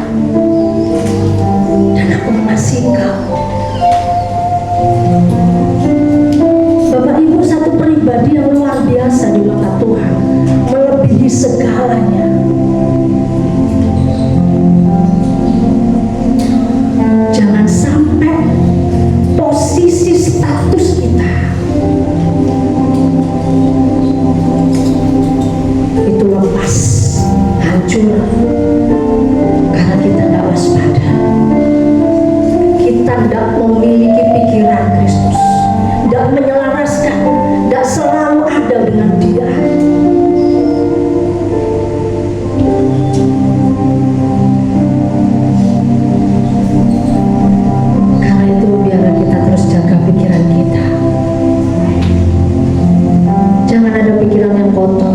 S2: dan aku mengasihi engkau. Bapak Ibu, satu pribadi yang luar biasa di mata Tuhan, melebihi segalanya. Jangan sampai posisi status kita itu lepas, hancur, karena kita tidak waspada. Kita tidak memiliki pikiran Kristus, tidak menyelaraskan, tidak selalu ada dengan Dia. Karena itu biarlah kita terus jaga pikiran kita. Jangan ada pikiran yang kotor.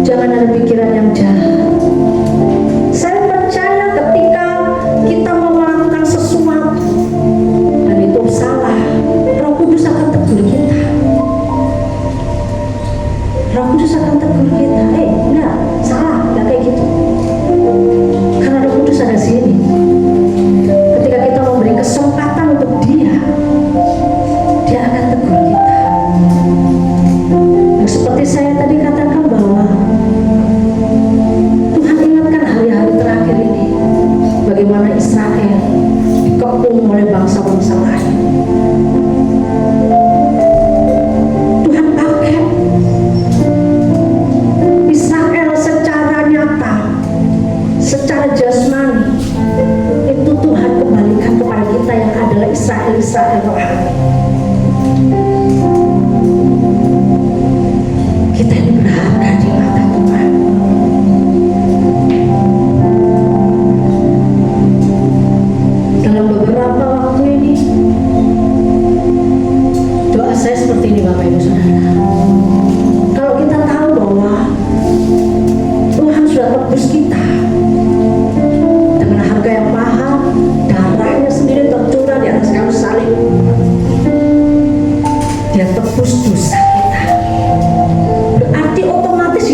S2: Jangan Roh Kudus akan tegur kita, enggak, salah, enggak kayak gitu. Karena Roh Kudus ada di sini. Ketika kita memberi kesempatan untuk Dia akan tegur kita. Nah, seperti saya tadi katakan bahwa Tuhan ingatkan hari-hari terakhir ini bagaimana Israel dikepung oleh bangsa-bangsa lain. Tuhan pakai Israel secara nyata, secara jasmani. Itu Tuhan kembalikan kepada kita yang adalah Israel rohani. Kita ini berharga di mata Tuhan. Dalam beberapa waktu ini, doa saya seperti ini Bapak Ibu Saudara. Kalau kita tahu bahwa Tuhan sudah tebus kita dengan harga yang mahal, darahnya sendiri tercurah di atas kayu salib, Dia tebus dosa kita. Berarti otomatis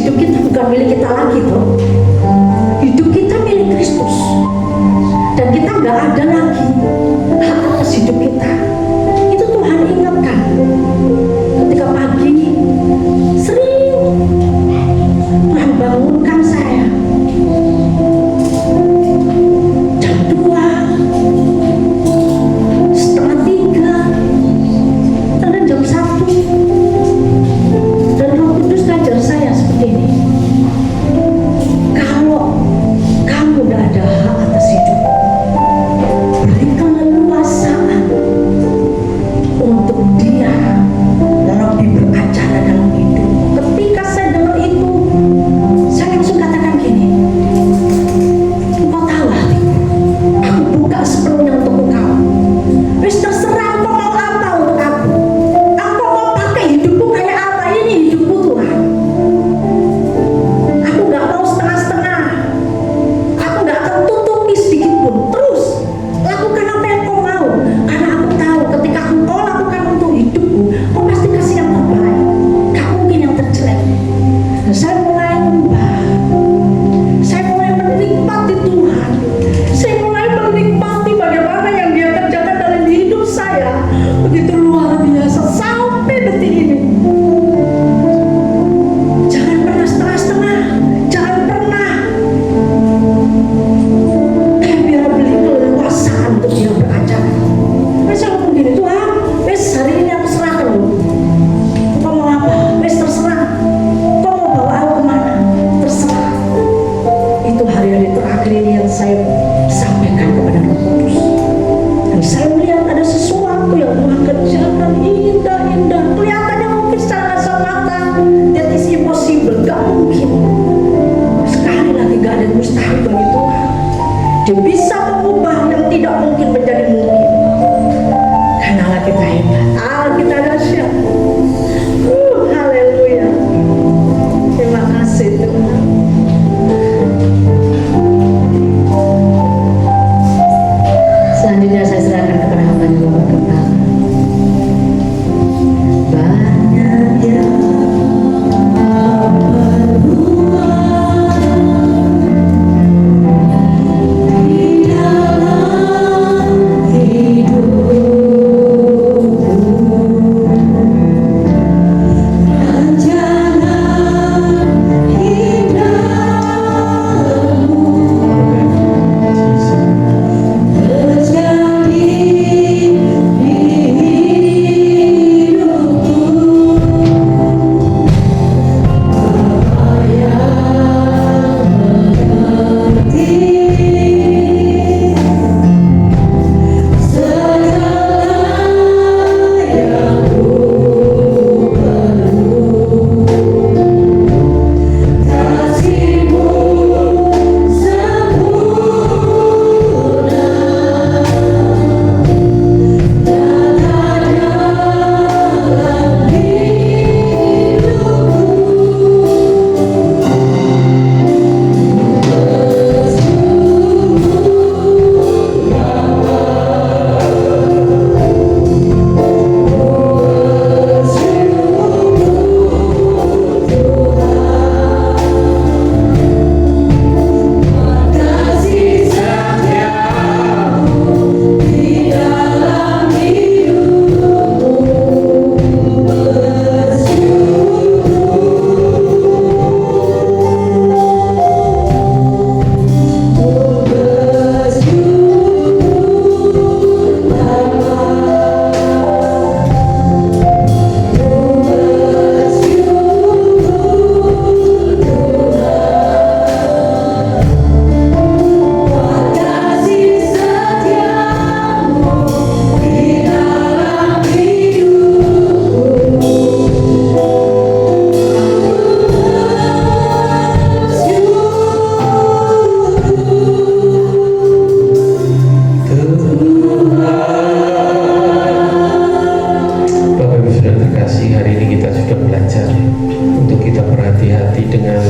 S3: berhati-hati dengan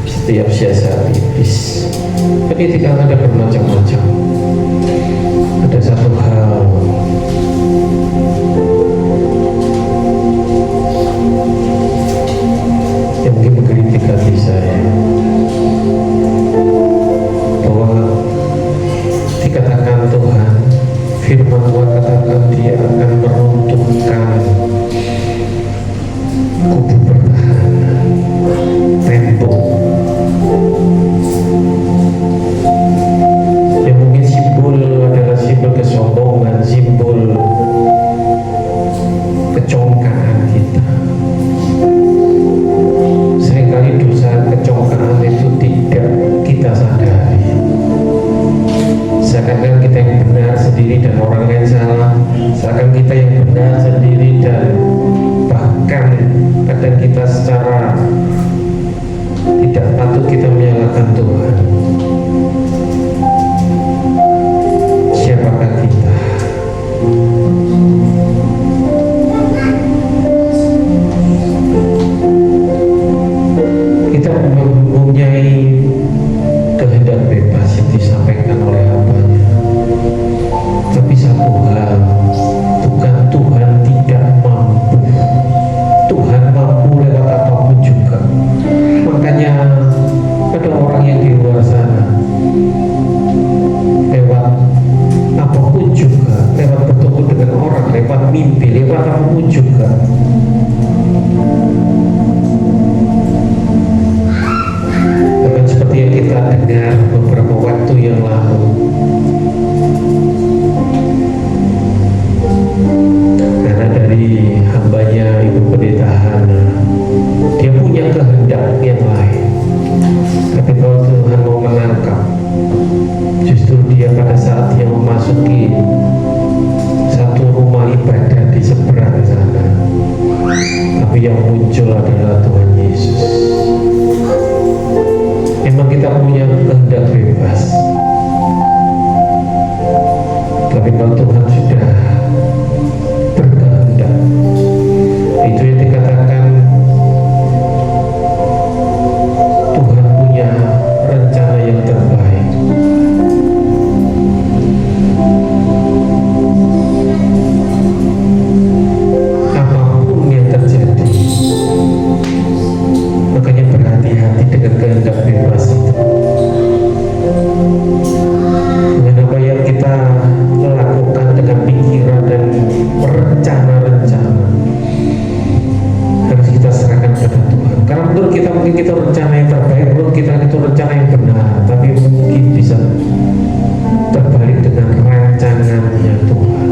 S3: setiap siasat iblis. Pendidikan ada bermacam-macam. Ada satu hal yang mungkin mengkritik hati saya, bahwa dikatakan Tuhan, firman Tuhan katakan Dia akan meruntuhkan kubu pertahanan, tembok yang mungkin simbol adalah simbol kesombongan, simbol kecongkaan kita. Seringkali dosa kecongkaan itu tidak kita sadari, seakan-akan kita yang benar sendiri dan orang lain salah, seakan kita yang benar sendiri dan bahkan kadang kita secara tidak patut kita menyalahkan Tuhan. Siapakah kita? Kita mempunyai kehendak bebas yang disampaikan oleh hambanya. Tapi satu hal, bukan Tuhan tidak mampu. Tuhan mampu lewat apapun juga. Makanya ada orang yang di luar sana lewat apapun juga, lewat bertemu dengan orang, lewat mimpi, lewat apapun juga, bahkan seperti yang kita dengar beberapa waktu yang lalu, karena dari hambanya Ibu Pendeta Hana, dia punya kehendak yang lain. Tapi kalau Tuhan mau menangkap, justru dia pada saat dia memasuki satu rumah ibadah di seberang sana, tapi yang muncul adalah Tuhan Yesus. Memang kita punya kehendak bebas, tapi kalau Tuhan sudah berkehendak, itu yang dikatakan Tuhan punya rencana yang terbaik. Apapun yang terjadi, makanya berhati-hati dengan kehendak bebas itu. Dengan apa yang kita lakukan dengan pikiran dan rencana-rencana, harus kita serahkan kepada Tuhan. Karena menurut kita mungkin kita rencana yang terbaik, menurut kita itu rencana yang benar, tapi mungkin bisa terbalik dengan rancangannya Tuhan.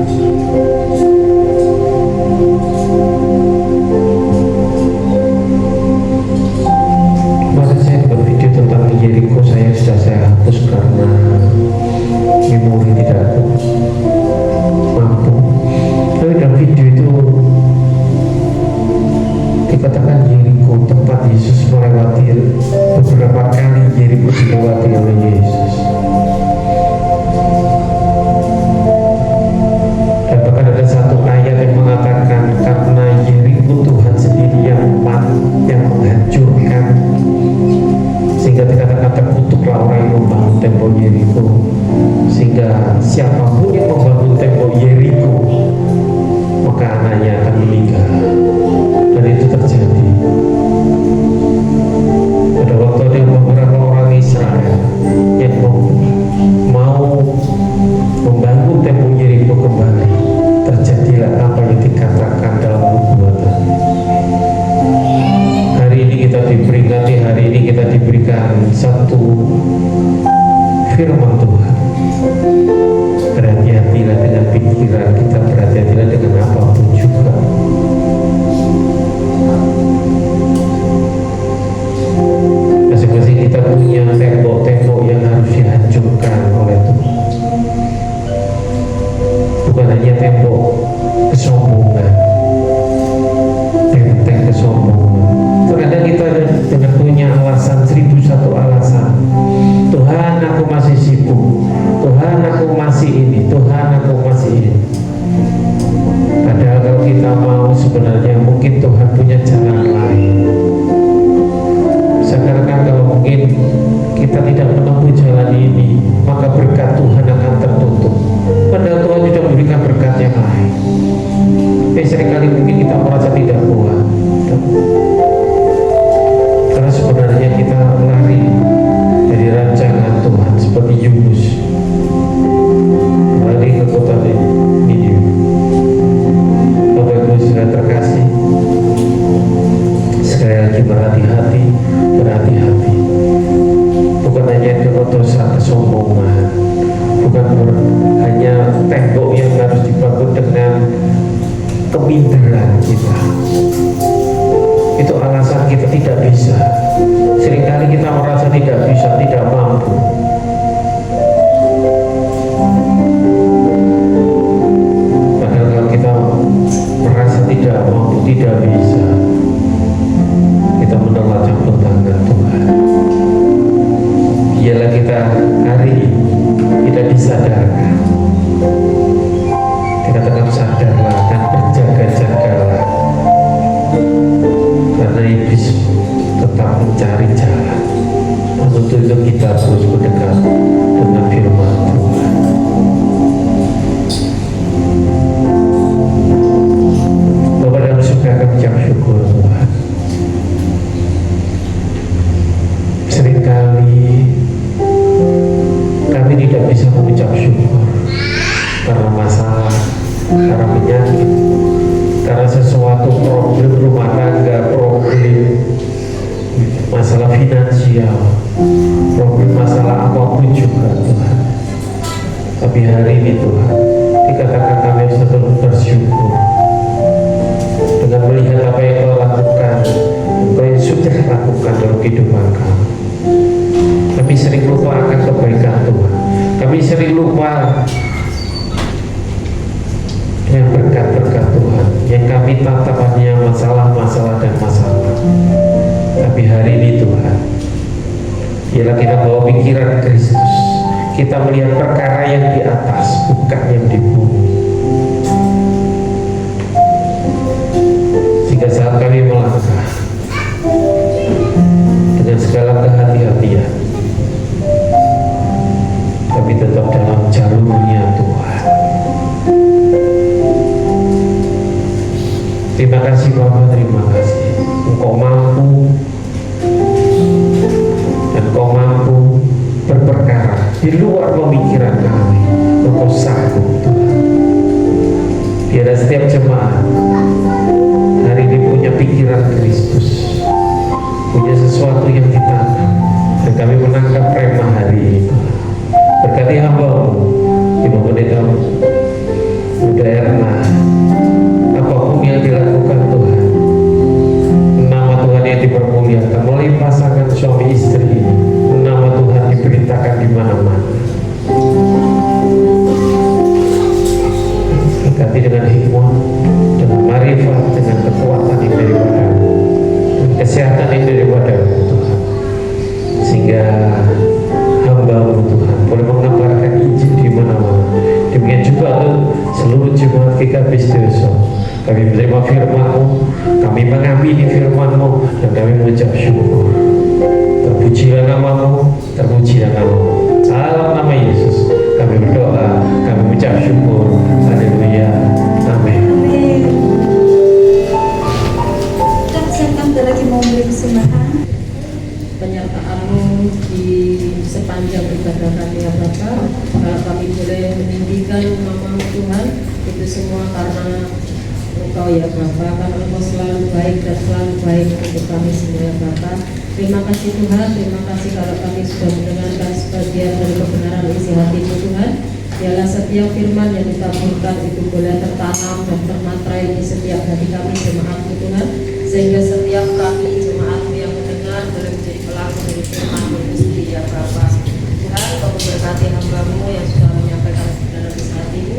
S3: Kemarin saya buat video tentang Yeriko, sudah saya hapus karena memori tidak mampu. Tapi dalam video itu dikatakan Yeriko, tempat Yesus melewati, beberapa kali Yeriko dilewati oleh Yesus. Dan bahkan ada satu ayat yang mengatakan karena Yeriko Tuhan sendiri yang menghancurkan, sehingga dikatakan terkutuklah orang yang membangun tembok Yeriko, sehingga siapapun yang membangun tembok Yeriko maka anaknya akan meninggal. Dan itu terjadi. Pada waktu ada beberapa orang Israel yang mau membangun tembok Yeriko kembali, terjadilah apa yang dikatakan dalam nubuatan. Hari ini kita diperingati, hari ini kita diberikan satu firman Tuhan. Berhati-hatilah dengan pikiran kita, berhati-hatilah dengan apapun juga. Masing-masing kita punya tembok-tembok yang harus dihancurkan oleh Tuhan. Bukan hanya tembok kesombongan, benteng kesombongan. Terkadang kita dengan punya alasan 1001 alasan. Tuhan, aku masih sibuk. Tuhan, aku masih ini. Tuhan, aku masih ini. Karena sebenarnya kita lari dari rancangan Tuhan seperti Yunus lari ke kota Niniwe. Bapak Ibu sudah terkasih, sekali lagi berhati-hati, bukan hanya dosa kesombongan, bukan hanya tembok yang harus dibangun dengan keminderan kita. Itu alasan kita tidak bisa. Seringkali kita merasa tidak bisa, tidak mampu. Padahal kalau kita merasa tidak mampu, tidak bisa, kita menolak campur tangan Tuhan. Ialah kita hari ini kita disadarkan. Kita tetap sadarlah dan berjaga-jagalah, karena iblis tetap mencari jalan. Dan untuk itu kita terus berdekat dengan firman Tuhan. Bapak dan Saudara, kami ucap syukur Tuhan. Seringkali kami tidak bisa mengucap syukur karena masalah, karena penyakit, karena sesuatu problem rumah tangga, problem masalah finansial, problem masalah apapun juga Tuhan. Tapi hari ini Tuhan, dikatakan kami harus tetap bersyukur dengan melihat apa yang Kau lakukan, apa yang sudah lakukan dalam kehidupan kami. Kami sering lupa akan kebaikan Tuhan. Kami sering lupa dengan berkat-berkat Tuhan yang kami tatap hanya masalah-masalah dan masalah. Tapi hari ini Tuhan, ialah kita bawa pikiran Kristus. Kita melihat perkara yang di atas, bukan yang di bumi. Sehingga saat kami melangkah dengan segala kehati-hatian, tapi tetap dalam jalurnya Tuhan. Terima kasih Bapak, terima kasih. Engkau mampu, dan Engkau mampu berperkara di luar pemikiran kami. Engkau sanggup Tuhan. Biarlah setiap jemaat hari ini punya pikiran Kristus, punya sesuatu yang ditanam, dan kami menangkap rema hari ini Tuhan. Berkati hamba-Mu, Ibu Pendeta Muda Erna, apapun yang dilakukan Tuhan, nama Tuhan yang dipermuliakan melalui pasangan suami istri, nama Tuhan diberitakan di mana-mana. Berkati dengan hikmah, dengan marifat, dengan kekuatan yang daripada-Mu, dan kesehatan yang daripada-Mu Tuhan, sehingga hamba-Mu Tuhan boleh mengabarkan Injil di mana-mana. Demikian juga untuk seluruh jemaat GKP Setiausaha. Kami menerima firman-Mu, kami mengamini firman-Mu, dan kami mengucap syukur. Terpujilah nama-Mu, terpujilah nama-Mu. Dalam nama Yesus kami berdoa, kami mengucap syukur. Haleluya, amin.
S1: Kita siapkan lagi mau beri persembahan.
S2: Penyertaan-Mu di sepanjang ibadah kami ya Bapa. Kalau kami boleh meninggikan nama-Mu Tuhan, itu semua karena Engkau ya Bapa, karena Engkau selalu baik dan selalu baik untuk kami semua ya Bapa. Terima kasih Tuhan, terima kasih kalau kami sudah mendengarkan sebagian dari kebenaran isi hati-Mu Tuhan. Biarlah setiap firman yang ditaburkan itu boleh tertanam dan termatrai di setiap hati kami jemaat-Mu Tuhan, sehingga setiap kami jemaat-Mu yang mendengar boleh menjadi pelaku dari firman-Mu sendiri ya Bapa. Tuhan, Kau memberkati hamba-Mu yang sudah menyampaikan kebenaran isi hati-Mu.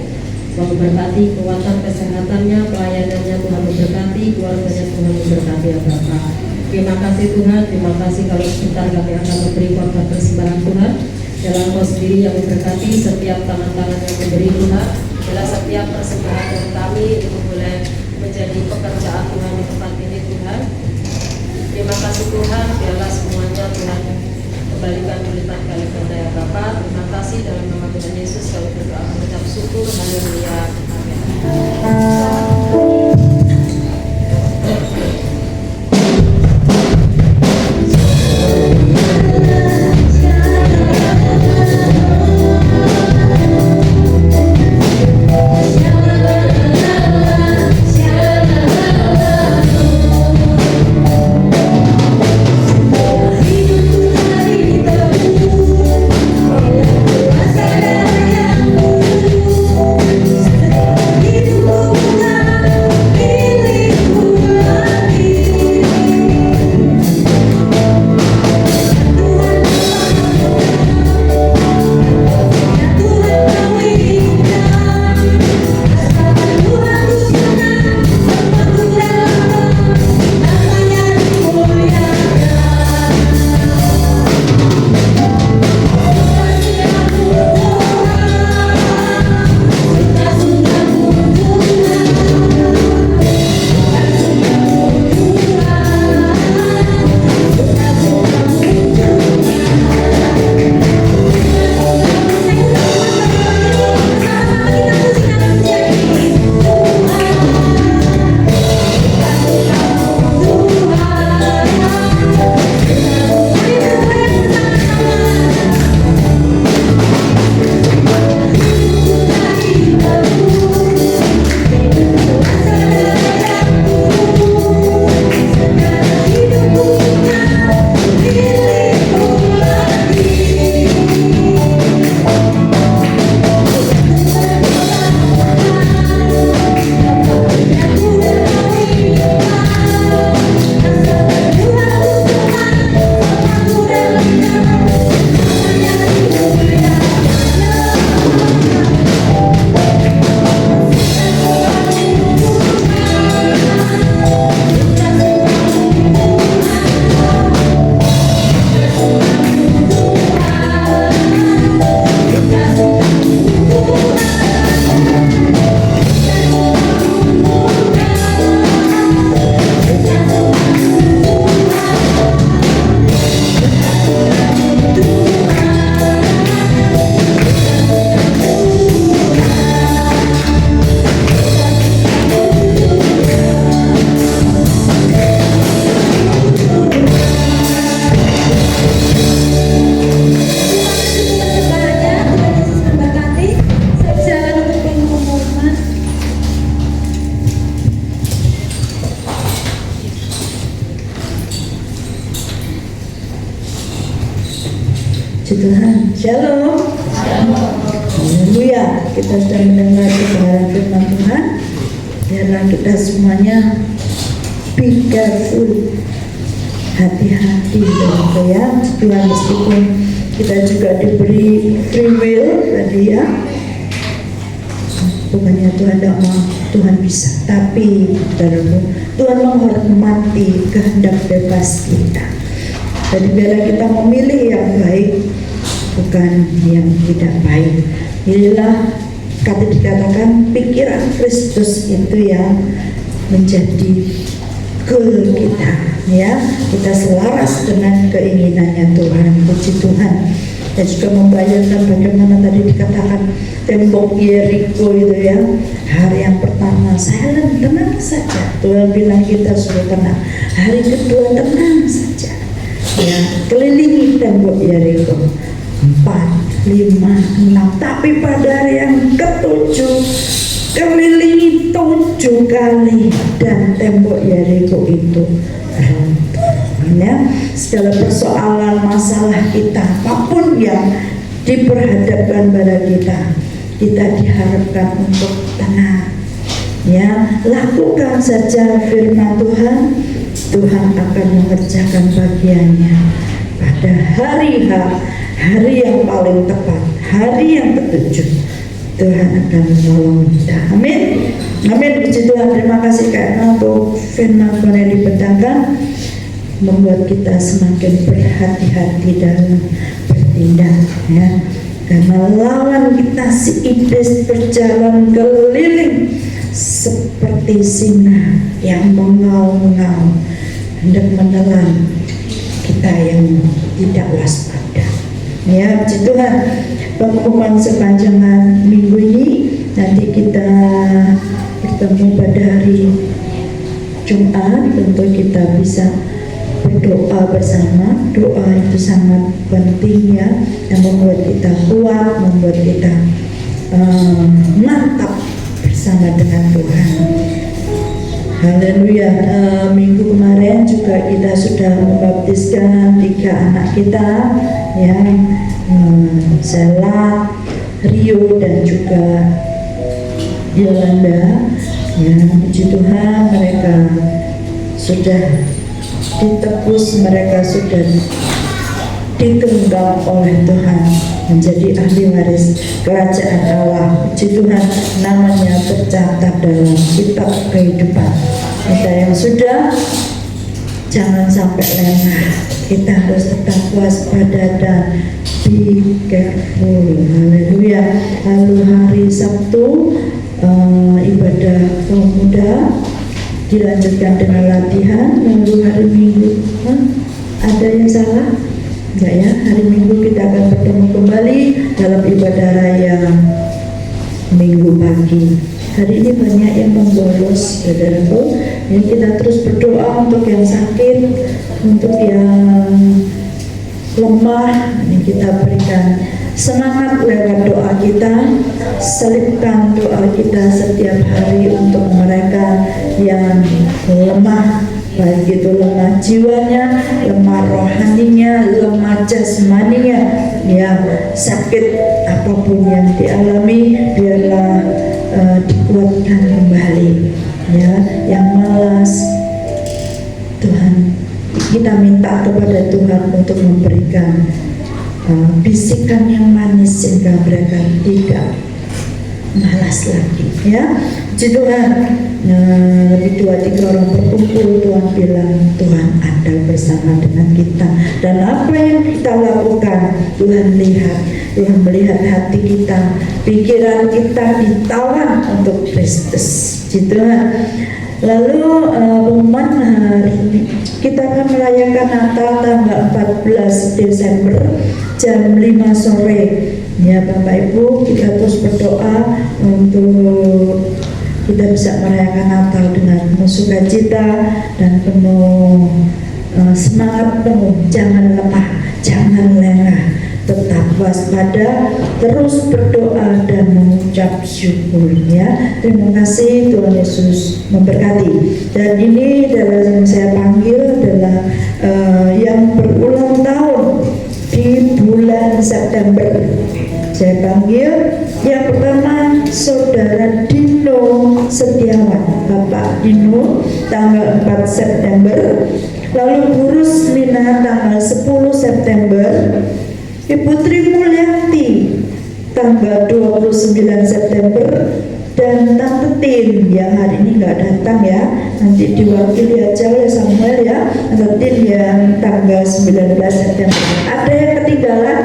S2: Kau memberkati kekuatan kesehatannya, pelayanannya Tuhan memberkati, keluarganya Tuhan memberkati ya Bapa. Terima kasih Tuhan, terima kasih kalau sebentar kami akan memberi korban persembahan Tuhan. Dalam Kau sendiri yang memberkati setiap tangan-tangan yang memberi Tuhan. Dalam setiap persembahan dari kami itu boleh menjadi pekerjaan Tuhan di tempat ini Tuhan. Terima kasih Tuhan, biarlah semuanya Tuhan kembalikan berlipat kali ganda ya Bapa. Terima kasih dalam nama Tuhan Yesus kami berdoa mengucap syukur. Haleluya, amin.
S4: Puji Tuhan. Shalom. Haleluya. Kita sudah mendengar kebenaran firman Tuhan. Biarlah kita semuanya be careful, hati-hati begitu ya. Tuhan, meskipun kita juga diberi free will tadi ya, bukannya Tuhan tidak mau, Tuhan bisa, tapi Tuhan menghormati kehendak bebas kita. Jadi biarlah kita memilih yang baik, bukan yang tidak baik. Inilah kata dikatakan pikiran Kristus itu yang menjadi goal kita, ya. Kita selaras dengan keinginannya Tuhan. Puji Tuhan. Dan juga membayangkan bagaimana tadi dikatakan tembok Yeriko itu ya, hari yang pertama silent, tenang saja. Tuhan bilang kita suruh tenang. Hari kedua tenang saja. Ya, kelilingi tembok Yeriko 4, 5, 6. Tapi pada hari yang ketujuh kelilingi 7 kali dan tembok Yeriko itu runtuh. Ya, segala persoalan masalah kita apapun yang diperhadapkan pada kita diharapkan untuk tenang. Ya, lakukan saja firman Tuhan. Tuhan akan mengerjakan bagiannya pada hari yang paling tepat, hari yang ketujuh. Tuhan akan menolong kita. Amin. Amin. Puji Tuhan. Terima kasih karena untuk firman Tuhan yang dibentangkan membuat kita semakin berhati-hati dalam bertindak, ya. Karena lawan kita si iblis berjalan keliling seperti singa yang mengaum-ngaum hendak menelan kita yang tidak waspada. Ya, puji Tuhan. Pengumuman sepanjang minggu ini nanti kita bertemu pada hari Jumat. Tentu kita bisa berdoa bersama. Doa itu sangat penting ya, yang membuat kita kuat, membuat kita mantap bersama dengan Tuhan. Haleluya. Minggu kemarin juga kita sudah membaptiskan 3 anak kita ya, Sela, Rio dan juga Yolanda. Ya, puji Tuhan, mereka sudah ditebus, mereka sudah digenggam oleh Tuhan menjadi ahli waris kerajaan Allah. Puji Tuhan, namanya tercatat dalam kitab kehidupan. Kita yang sudah, jangan sampai lengah. Kita harus tetap waspada dan be careful. Haleluya. Lalu hari Sabtu ibadah kaum muda dilanjutkan dengan latihan. Lalu hari Minggu ada yang salah? Enggak ya, hari Minggu kita akan bertemu kembali dalam ibadah raya Minggu pagi. Hari ini banyak yang membolos, saudaraku. Ya, kita terus berdoa untuk yang sakit, untuk yang lemah. Ini kita berikan semangat lewat doa kita. Selipkan doa kita setiap hari untuk mereka yang lemah, baik itu lemah jiwanya, lemah rohaninya, lemah jasmaninya, ya, sakit apapun yang dialami, biarlah dikuatkan kembali, ya. Yang malas, Tuhan, kita minta kepada Tuhan untuk memberikan bisikan yang manis sehingga mereka tidak malas lagi, ya. Puji Tuhan. Lebih 2-3 orang berkumpul, Tuhan bilang Tuhan ada bersama dengan kita. Dan apa yang kita lakukan, Tuhan lihat. Tuhan melihat hati kita, pikiran kita ditawan untuk Kristus. Puji Tuhan. Lalu pengumuman hari ini kita akan merayakan Natal tanggal 14 Desember jam 5 sore. Ya Bapak Ibu, kita terus berdoa untuk kita bisa merayakan Natal dengan penuh sukacita dan penuh semangat penuh. Jangan lemah, jangan lengah, tetap waspada, terus berdoa dan mengucap syukur, ya. Terima kasih, Tuhan Yesus memberkati. Dan ini adalah yang saya panggil adalah yang berulang tahun di bulan September. Saya panggil yang pertama Saudara Dino Setiawan, Bapak Dino tanggal 4 September, lalu Bu Rusmina tanggal 10 September, Ibu Tri Mulyanti tanggal 29 September, dan Tante Tin yang hari ini nggak datang ya, nanti diwakili aja oleh Samuel ya. Tante Tin yang tanggal 19 September. Ada yang ketinggalan?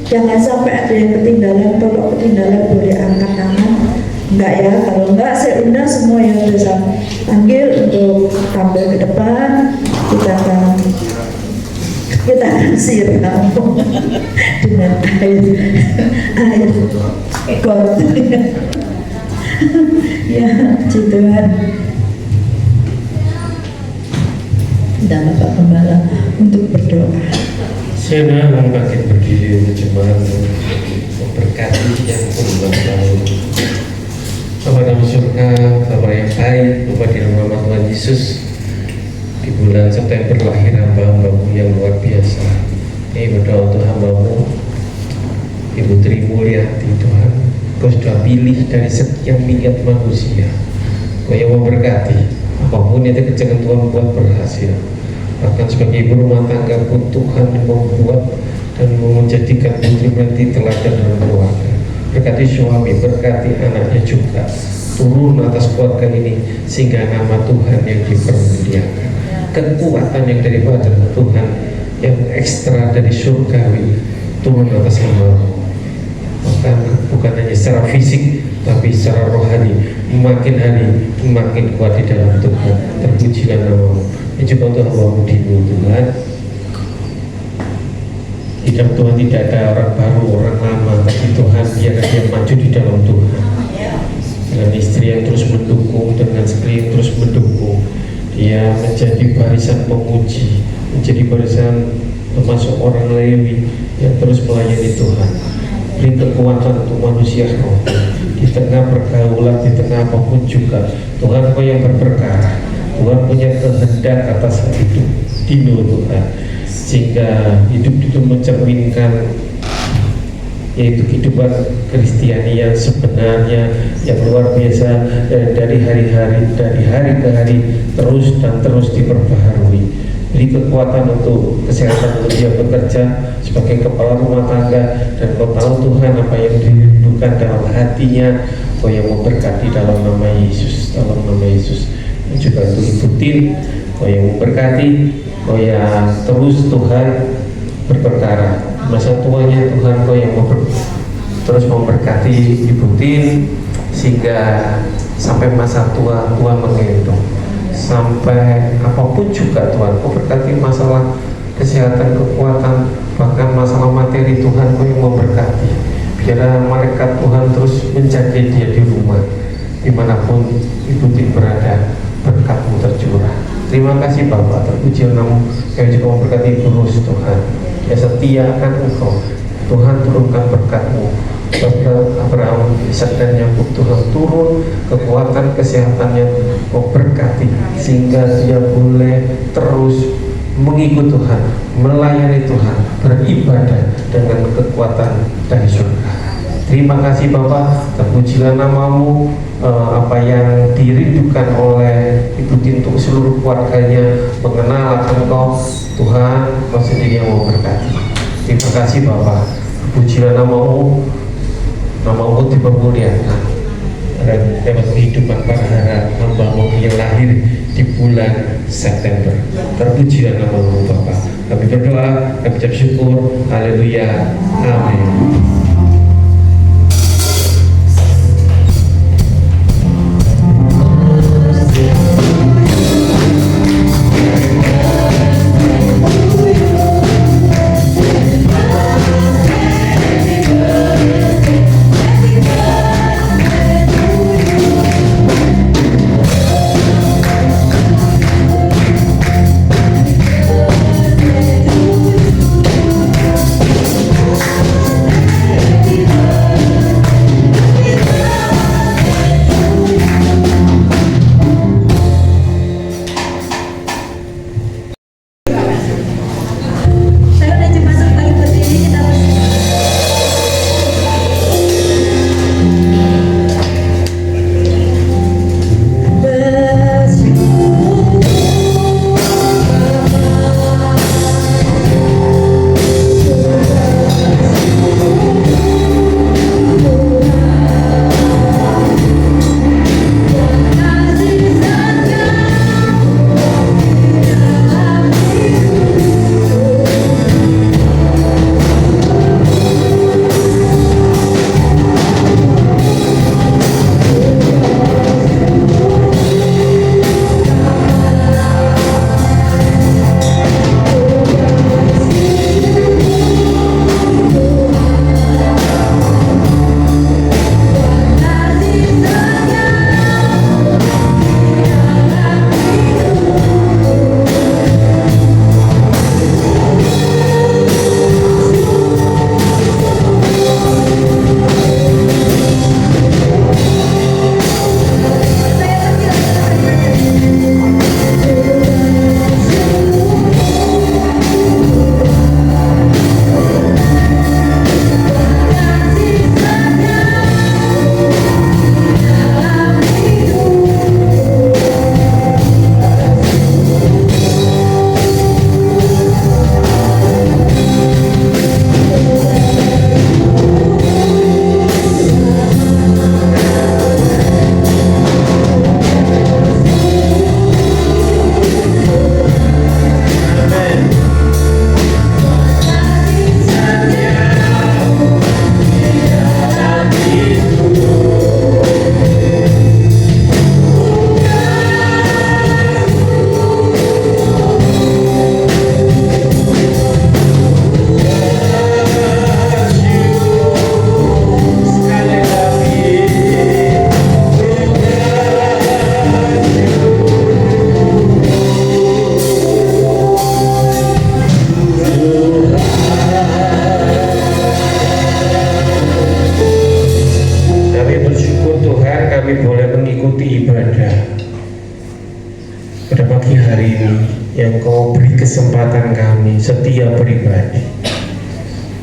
S4: Jangan sampai ada yang ketinggalan. Kalau ketinggalan boleh angkat tangan. Enggak ya, kalau enggak saya undang semua yang bisa panggil untuk tampil ke depan. Kita siram dengan air got. Ya, puji Tuhan. Dan Bapak Gembala untuk berdoa.
S3: Saya bangkit berdiri untuk jemaat memberkati yang berulang tahun. Bapa dalam surga, Bapa yang baik, Bapa di dalam nama Tuhan Yesus, di bulan September lahir hamba-hambamu yang luar biasa. Ini berdoa untuk hambamu Ibu Tri Mulyanti, Tuhan. Kau sudah pilih dari sekian miliar manusia. Kau yang memberkati apapun yang dikerjakan Tuhan buat berhasil. Bahkan sebagai ibu rumah tangga pun Tuhan membuat dan menjadikan Putri Mulyanti teladan dalam keluarga. Berkati suami, berkati anaknya juga. Turun atas keluarga ini sehingga nama Tuhan yang dipermuliakan. Kekuatan yang daripada Tuhan yang ekstra dari surgawi turun atas namamu. Bukan hanya secara fisik tapi secara rohani, makin hari makin kuat di dalam Tuhan. Terpujilah namamu. Ini juga untuk hambamu Dino, Tuhan. Di dalam Tuhan tidak ada orang baru, orang lama, tapi Tuhan biarkan dia maju di dalam Tuhan. Dengan istri yang terus mendukung, dengan istri yang terus mendukung, dia menjadi barisan pemuji, menjadi barisan termasuk orang Lewi yang terus melayani Tuhan. Beri kekuatan untuk manusia roh di tengah pergaulan, di tengah apapun juga. Tuhan Kau yang berperkara, Tuhan punya kehendak atas hidup Dino, Tuhan, sehingga hidup itu mencerminkan yaitu kehidupan Kristiani yang sebenarnya, yang luar biasa, dari hari-hari, dari hari ke hari terus dan terus diperbaharui. Beri kekuatan untuk kesehatan untuk dia bekerja sebagai kepala rumah tangga, dan Kau tahu Tuhan apa yang dirindukan dalam hatinya. Kau yang memberkati dalam nama Yesus, dalam nama Yesus. Dan juga untuk Ibu Tin, Kau yang memberkati, Kau yang terus Tuhan berperkara. Masa tuanya Tuhan Kau yang terus memberkati Ibu Tin sehingga sampai masa tua Tuhan menggendong. Sampai apapun juga Tuhan Kau berkati, masalah kesehatan, kekuatan, bahkan masalah materi Tuhan Kau yang memberkati. Biar malaikat Tuhan terus menjaga dia di rumah, dimanapun Ibu Tin berada, berkat-Mu tercurah. Terima kasih Bapak, terpuji namamu. Kau juga memberkati Ibu Rus, Tuhan. Dia setia akan Engkau, Tuhan turunkan berkat-Mu. Abraham, Ishak dan Yakub, Tuhan turun kekuatan kesehatannya, Kau berkati sehingga dia boleh terus mengikut Tuhan, melayani Tuhan, beribadah dengan kekuatan dari surga. Terima kasih Bapak, terpujilah namamu. Apa yang dirindukan oleh Ibu Tin untuk seluruh keluarganya mengenal akan Kau, Tuhan Kau sendiri yang memberkati. Terima kasih Bapak, terpujilah namamu. Namamu dipermuliakan dan dapat kehidupan para hamba-Mu yang lahir di bulan September. Terpujilah namamu Bapa. Kami berdoa, kami ucap syukur. Haleluya. Amin. hari ini yang Kau beri kesempatan kami setiap pribadi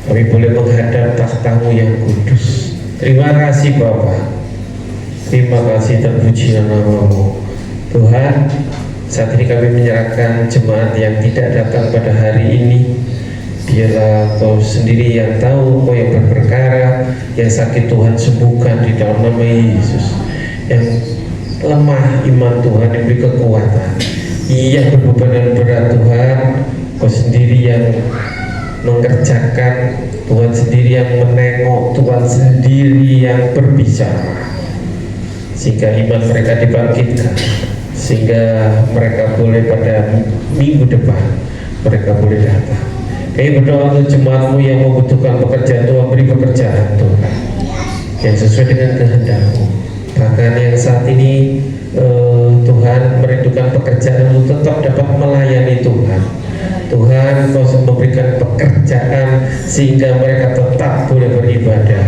S3: kami boleh menghadap takhta-Mu yang kudus. Terima kasih Bapa, terima kasih, terpuji nama-Mu Tuhan. Saat ini kami menyerahkan jemaat yang tidak datang pada hari ini. Biarlah Kau sendiri yang tahu, Kau yang berperkara, yang sakit Tuhan sembuhkan di dalam nama Yesus, yang lemah iman Tuhan diberi kekuatan, yang berbeban berat Tuhan Kau sendiri yang mengerjakan, Tuhan sendiri yang menengok, Tuhan sendiri yang berbicara, sehingga iman mereka dibangkitkan, sehingga mereka boleh pada minggu depan mereka boleh datang. Kami berdoa untuk jemaat-Mu yang membutuhkan pekerjaan, Tuhan beri pekerjaan Tuhan yang sesuai dengan kehendak-Mu. Bahkan yang saat ini Tuhan merindukan pekerjaan untuk tetap dapat melayani Tuhan. Tuhan Kau memberikan pekerjaan sehingga mereka tetap boleh beribadah,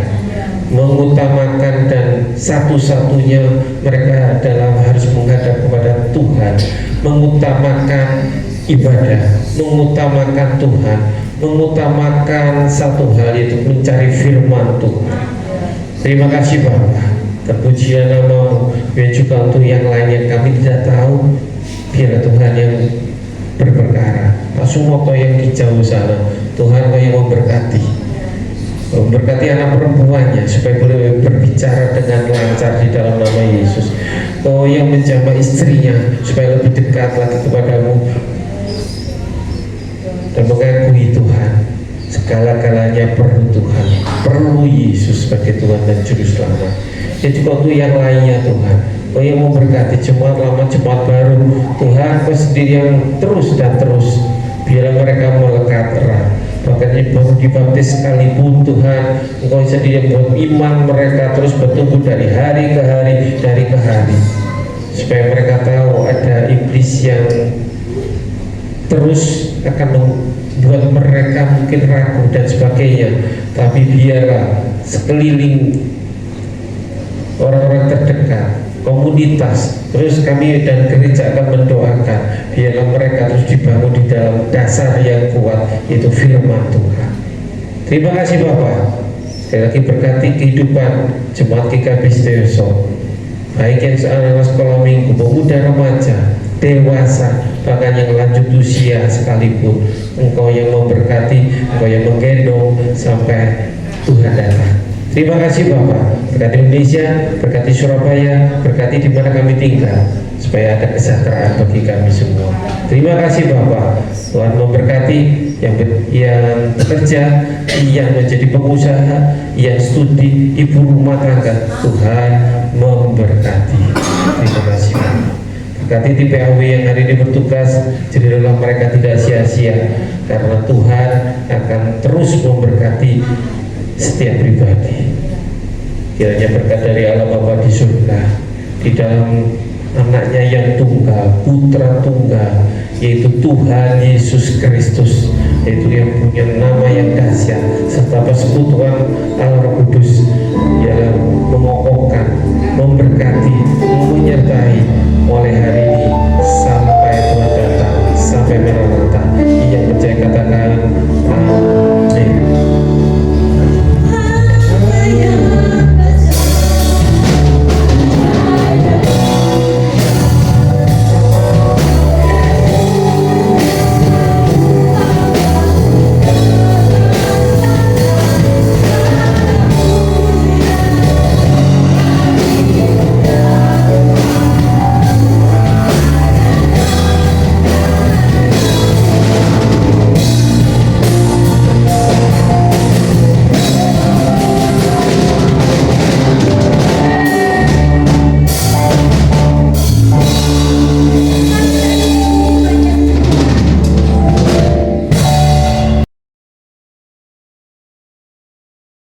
S3: mengutamakan, dan satu-satunya mereka adalah harus menghadap kepada Tuhan, mengutamakan ibadah, mengutamakan Tuhan, mengutamakan satu hal, yaitu mencari firman Tuhan. Terima kasih Bapa, terpujilah nama-Mu. Biar juga untuk yang lain yang kami tidak tahu, biarlah Tuhan yang berperkara. Pak Sumoto yang di jauh sana, Tuhan Kau yang memberkati, memberkati anak perempuannya supaya boleh berbicara dengan lancar di dalam nama Yesus. Kau yang menjamah istrinya supaya lebih dekat lagi kepadamu dan mengakui Tuhan segala-galanya perlu Tuhan, perlu Yesus sebagai Tuhan dan Juru Selamat. Ya juga untuk yang lainnya Tuhan, Kau yang memberkati jemaat lama, jemaat baru Tuhan, Kau sendiri yang terus dan terus, biarlah mereka melekat erat. Bahkan yang baru dibaptis sekalipun Tuhan, Engkau sendiri yang buat iman mereka terus bertumbuh dari hari ke hari, dari ke hari, supaya mereka tahu ada iblis yang terus akan membuat mereka mungkin ragu dan sebagainya. Tapi biarlah sekeliling, orang-orang terdekat, komunitas, terus kami dan gereja akan mendoakan, biarlah mereka terus dibangun di dalam dasar yang kuat, yaitu firman Tuhan. Terima kasih Bapak. Sekali lagi berkati kehidupan jemaat GKB Setiaso, baik yang anak sekolah minggu, pemuda, remaja, dewasa, bahkan yang lanjut usia sekalipun. Engkau yang memberkati, Engkau yang menggendong sampai Tuhan datang. Terima kasih Bapak, berkati Indonesia, berkati Surabaya, berkati di mana kami tinggal, supaya ada kesejahteraan bagi kami semua. Terima kasih Bapak, Tuhan memberkati yang bekerja, yang menjadi pengusaha, yang studi, ibu rumah tangga, Tuhan memberkati. Terima kasih Bapak. Berkati di PAW yang hari ini bertugas, jadilah mereka tidak sia-sia, karena Tuhan akan terus memberkati setiap pribadi. Kiranya berkat dari Allah Bapa di surga, di dalam anaknya yang tunggal, putra tunggal, yaitu Tuhan Yesus Kristus, yaitu yang punya nama yang dahsyat, serta persekutuan Allah Roh Kudus, yang mengokohkan, memberkati,